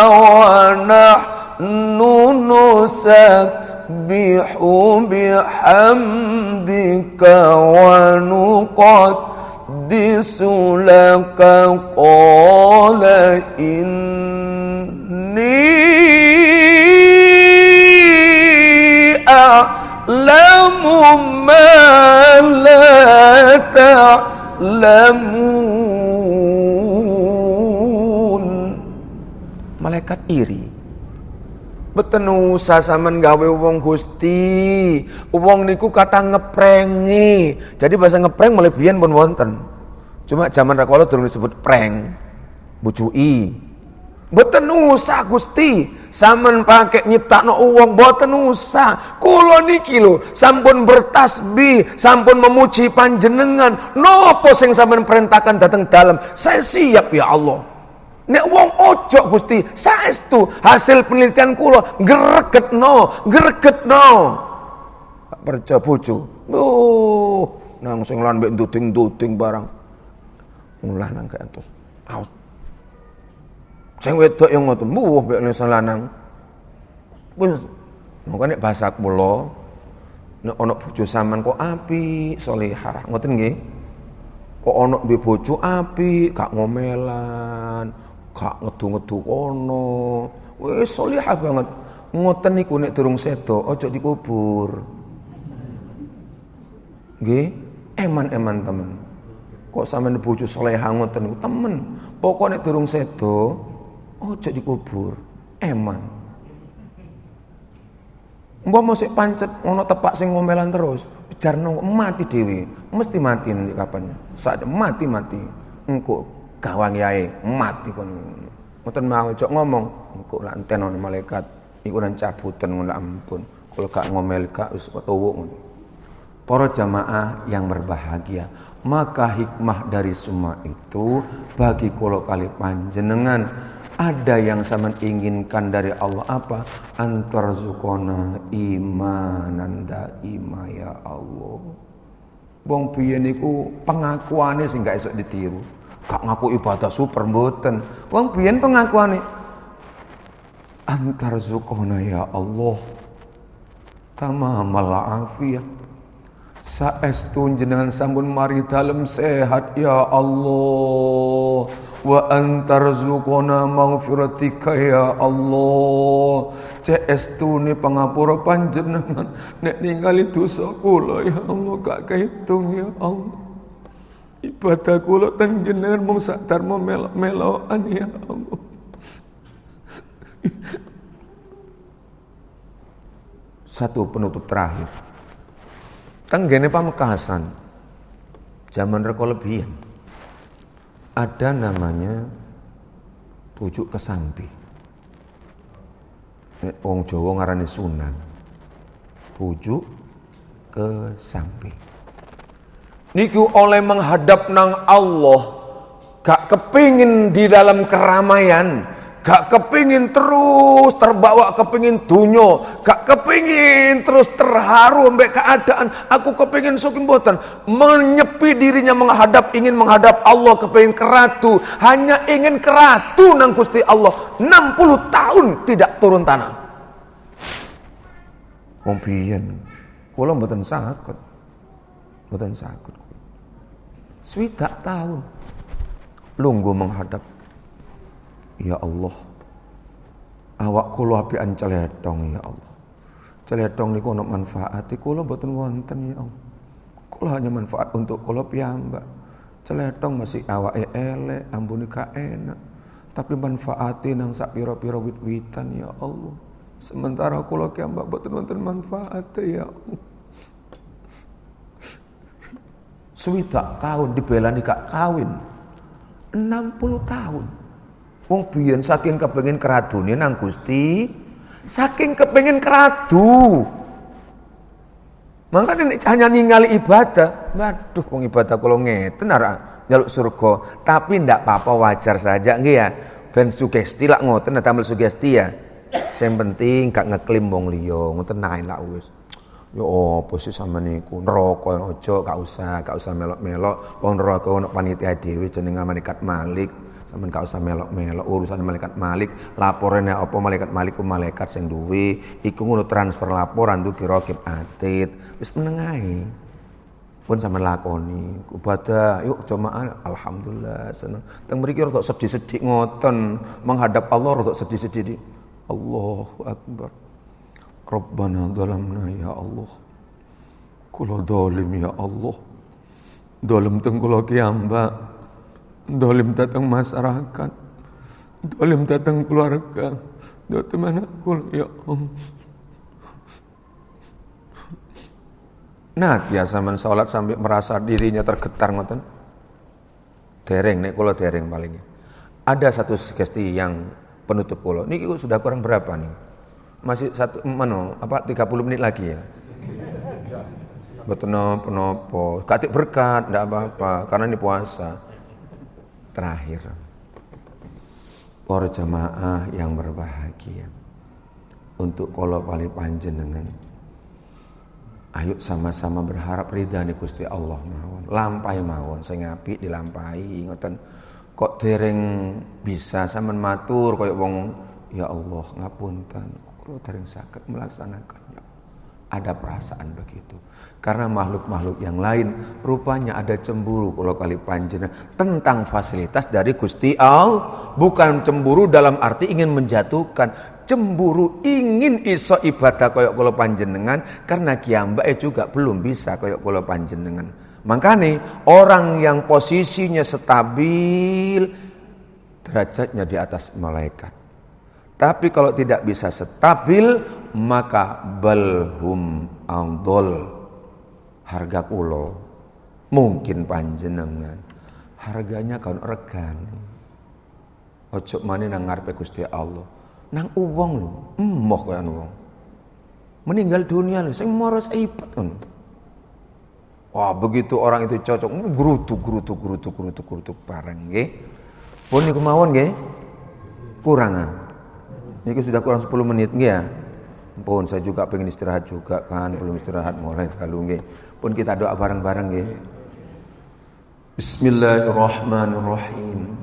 wa nahnu nusabbihu bihamdika wa nuqaddisu laka qala inni a'lamu ma la ta'lamun. Malaikat iri. Mboten usah sampean gawe wong Gusti. Wong niku kata ngeprengi. Jadi bahasa ngepreng mulai biyen pun wonten. Cuma zaman rakala durung disebut prank. Bujuki. Mboten usah Gusti. Sampean pakai nyiptakno wong mboten usah. Kula niki lho sampun bertasbih, sampun memuji panjenengan. Napa sing sampean perintahkan dateng dalem? Saya siap ya Allah. Nek wong ojo Gusti, saestu hasil penelitian kula gregetno. Gak percaya bojo. Nang sing lan mbek nduting-nduting barang. Mulah nang kaentos. Aos. Sing wedok yang ngoten, mbek sing lanang. Wis, mongko nek bahasa kula nek ana bojo sampean kok apik, salehah, ngoten nggih. Kok ana duwe bojo apik, gak ngomelan. Gak ngedu-ngedu kono. Wis salihah banget. Ngoten niku nek durung sedo aja dikubur. Nggih, eman-eman temen. Kok sampeyan bojo salihah ngoten niku temen. Pokok nek durung sedo aja dikubur. Eman. Mbok mosok pancet ono tepak sing ngomelan terus, jarno mati dhewe. Mesti mati nanti kapan. Sak mati. Engko gawang yae mati kon. Mboten mau cok ngomong, engko lak entenono malaikat iku nang cabutan ngono ampun. Kalau gak ngomel gak wis tuwuk ngono. Para jamaah yang berbahagia, maka hikmah dari semua itu bagi kula kali panjenengan ada yang sampean inginkan dari Allah apa? Antarzukona imanan daima ya Allah. Wong biyen niku pengakuane sing gak esuk ditiru. Gak ngaku ibadah super mboten. Wong biyen pengakuane antarzukona ya Allah tamamal afiyah. Saestu jenengan sampun mari dalem sehat ya Allah. Wa antarzukona maghfiratika ya Allah. Cestune pangapura panjenengan nek ningali dosa kula ya Allah gak kehitung ya Allah. Ibadah kula teng jenengan mung sadar melok-melokan ya Allah. Satu penutup terakhir. Tenggene Pamekasan zaman rekala biyen ada namanya pucuk kesambi. Wong Jawa ngarani Sunan. Pucuk kesambi. Niku oleh menghadap nang Allah, gak kepingin di dalam keramaian, gak kepingin terus terbawa kepingin dunyo, gak kepingin terus terharu mbek keadaan. Aku kepingin suking boten, menyepi dirinya menghadap, ingin menghadap Allah, kepingin keratu, hanya ingin keratu nang Gusti Allah. 60 tahun tidak turun tanah. Wong biyen kula mboten saged. Mboten saged. 20 tahun lungguh menghadap. Ya Allah, awak kula apian celetong ya Allah. Celetong niku ana manfaat, kula mboten wonten ya Allah. Kula hanya manfaat untuk kula piyambak. Celetong masih awake elek, ambune gak enak. Tapi manfaatnya nang sak pira-pira wit-witan ya Allah. Sementara kula kiambak boten wonten manfaatnya ya Allah. Swidak tahun dibelani gak kawin. 60 tahun. Wong biyen saking kepengin keradune nang Gusti, saking kepengin keradu. Makanya nek hanya ningali ibadah, waduh wong ibadah kula ngeten arek nyaluk surga, tapi ndak apa-apa wajar saja nggih ya. Ben sugesti lak ngoten tambah sugesti ya. Sing penting gak ngeklaim wong liya, ngoten ae lak wis. Ya apa sih sampean niku neraka aja gak usah melok-melok. Wong neraka ono panitia dhewe jenenge malaikat Malik. Sampeyan gak usah melok-melok urusan malaikat Malik. Laporane apa malaikat Malik ku malaikat sing duwe iku ngono transfer laporan tuh kira-kira atid. Wis meneng ae. Pun sampeyan lakoni ibadah yuk jamaah alhamdulillah seneng. Teng mriki rada sedih-sedih ngoten menghadap Allah rada sedih-sedih. Allahu akbar. Rabbana zalamna ya Allah. Kula zalim ya Allah. Zalim teng kula kiambak. Zalim datang masyarakat. Zalim datang keluarga. Datang mana kula ya Allah. Nah, biasa men salat sampai merasa dirinya tergetar ngoten. Dereng nek kula dereng paling. Ada satu sugesti yang penutup kula. Niki sudah kurang berapa nih? Masih 30 menit lagi ya. Betul nopo. Katik berkat, enggak apa-apa karena ini puasa. Terakhir. Para jamaah yang berbahagia. Untuk kula pali panjenengan. Ayo sama-sama berharap ridha ni Gusti Allah mawon. Lampai mawon sing apik dilampahi ngoten. Kok dereng bisa sampean matur kaya wong ya Allah ngapunten. Kalau dereng saged melaksanakannya. Ada perasaan begitu. Karena makhluk-makhluk yang lain rupanya ada cemburu kalau kali panjenengan tentang fasilitas dari Gusti Allah. Bukan cemburu dalam arti ingin menjatuhkan. Cemburu ingin iso ibadah koyok kula panjenengan karena kiambake juga belum bisa koyok kula panjenengan. Makanya orang yang posisinya stabil derajatnya di atas malaikat. Tapi kalau tidak bisa stabil maka balhum andol. Harga kulo mungkin panjenengan harganya kan regane. Ojo maneh nang ngarepe Gusti Allah. Nang uwong lho, emoh kaya wong. Meninggal dunia lho sing maros ibat kan. Wah, begitu orang itu cocok gerutuk bareng nggih. Pun niku mawon nggih. Kurang. Ini sudah kurang 10 menit nggih ya. Pun saya juga pengen istirahat juga kan, belum istirahat mulai kalau nggih. Pun kita doa bareng-bareng nggih. Bismillahirrahmanirrahim.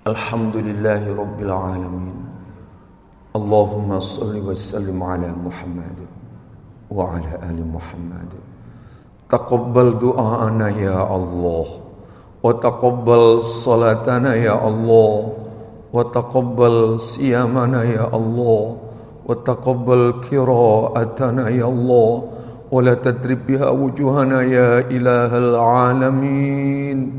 Alhamdulillahirabbil alamin. Allahumma shalli wa sallim ala Muhammad wa ala ali Muhammad. Taqabbal du'ana ya Allah wa taqabbal salatana ya Allah. Wa taqabbal siyamana ya Allah wa taqabbal qira'atana ya Allah wa la tadrib biha wujuhana ya ilahal alamin.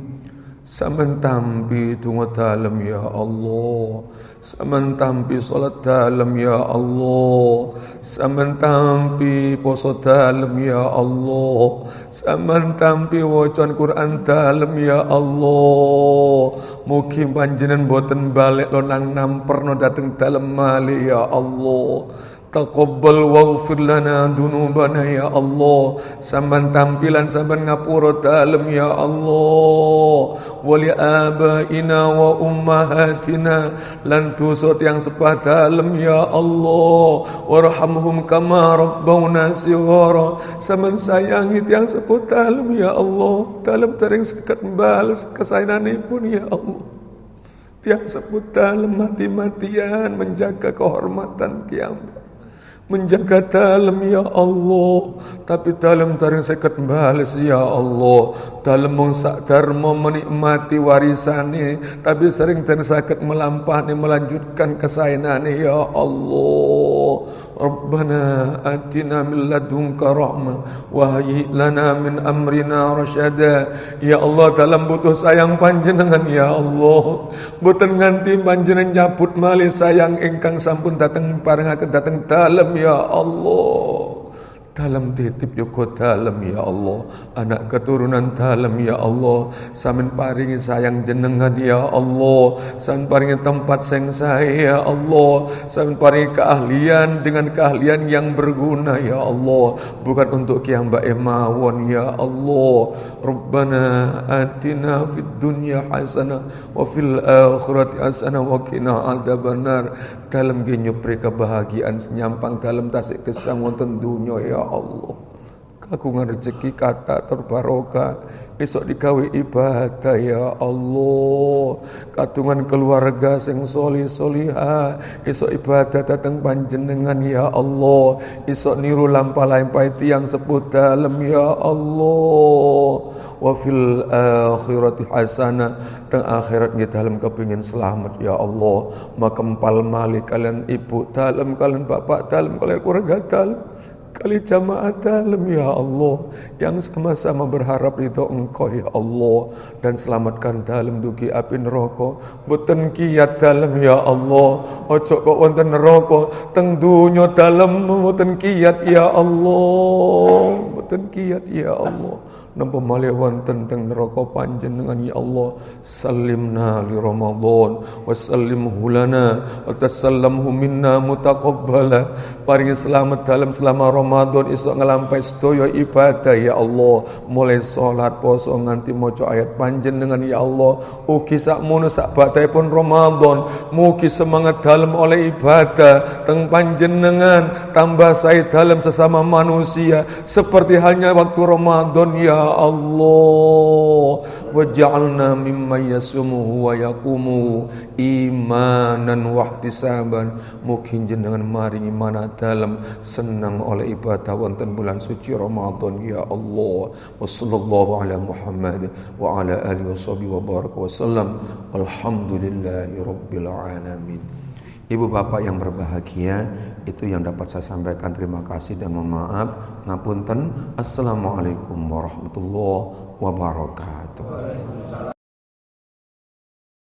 Saman tampi tungo dalam ya Allah. Saman tampi salat dalam ya Allah. Saman tampi poso dalam ya Allah. Saman tampi wacan Quran dalam ya Allah. Mugi panjenengan boten balik lo nang namperno dateng dalem malih ya Allah. Taqabbal waghfir lana dunubana ya Allah. Samban tampilan samban ngapura dalem ya Allah. Wali abaina wa ummahatina lan tusut yang sepah dalem ya Allah. Warhamhum kama rabbawna shighara. Samban sayangi yang sepah dalem ya Allah. Dalem tering sekat balas kesayanganipun ya Allah. Yang sebut dalem mati-matian menjaga kehormatan kiamat. Menjaga dalam ya Allah. Tapi dalam taring seket balas ya Allah. Dalam mongsak dharma menikmati warisane. Tapi sering dan sakit melampani melanjutkan kesayanane ya Allah. Rabbana atina min ladunka rahmah wa hayyi lana min amrina rasyada. Ya Allah, dalam butuh sayang panjenengan ya Allah, boten nganti panjenengan nyabut malih sayang ingkang sampun dateng parengaken dateng dalem ya Allah. Dalam titip yoga dalem ya Allah, anak keturunan dalem ya Allah, samin paringi sayang jenengan ya Allah, samin paringi tempat sing sae ya Allah, samin paringi keahlian dengan keahlian yang berguna ya Allah, bukan untuk kiambak mawon ya Allah. Rabbana atina fid dunya hasanah wa fil akhirati hasanah wa qina adzabannar. Dalam nyupri kebahagiaan senyampang dalam tasik gesang wonten dunya ya Allah, kagungan rezeki kata terbarokah, esok digawe ibadah ya Allah, katungan keluarga sing solih soliha, esok ibadah datang panjenengan ya Allah, esok niru lampah-lampah tiang sepuh dalem ya Allah. Wa fil akhirati hasanah, teng akhirat nggih dalem kepingin selamat ya Allah, makempal mali kalian ibu dalem, kalian bapak dalem, kalian keluarga dalem, kali jamaah dalem ya Allah, yang sama-sama berharap ridho Engkau ya Allah, dan selamatkan dalem dugi api neraka, boten kiyat dalem ya Allah, ojo kok wonten neraka, teng dunya dalem boten kiyat ya Allah, boten kiyat ya Allah. Nampa malih wonten teng neraka panjenengan ya Allah. Sallimna li Ramadan wa sallimhu lana wa tasallamhu minna mutaqabbala. Paringi selamat dalam selama Ramadan, esok ngelampai sedaya ibadah ya Allah, mulai salat poso nganti maca ayat panjenengan ya Allah. Ugi sakmono sak bataipun Ramadan, mugi semangat dalam oleh ibadah teng panjenengan, tambah sae dalam sesama manusia seperti halnya waktu Ramadan ya Allah. Waj'alna mimman yasumuhu wa yaqumu imanan wa ihtisaban. Mugi jenengan maringi mana dalam senang oleh ibadah wonten bulan suci Ramadan ya Allah. Wassallallahu ala Muhammad wa ala alihi washabihi wa baraka wasallam. Alhamdulillahi rabbil alamin. Ibu bapak yang berbahagia, itu yang dapat saya sampaikan. Terima kasih dan mohon maaf. Ngapunten. Assalamualaikum warahmatullahi wabarakatuh.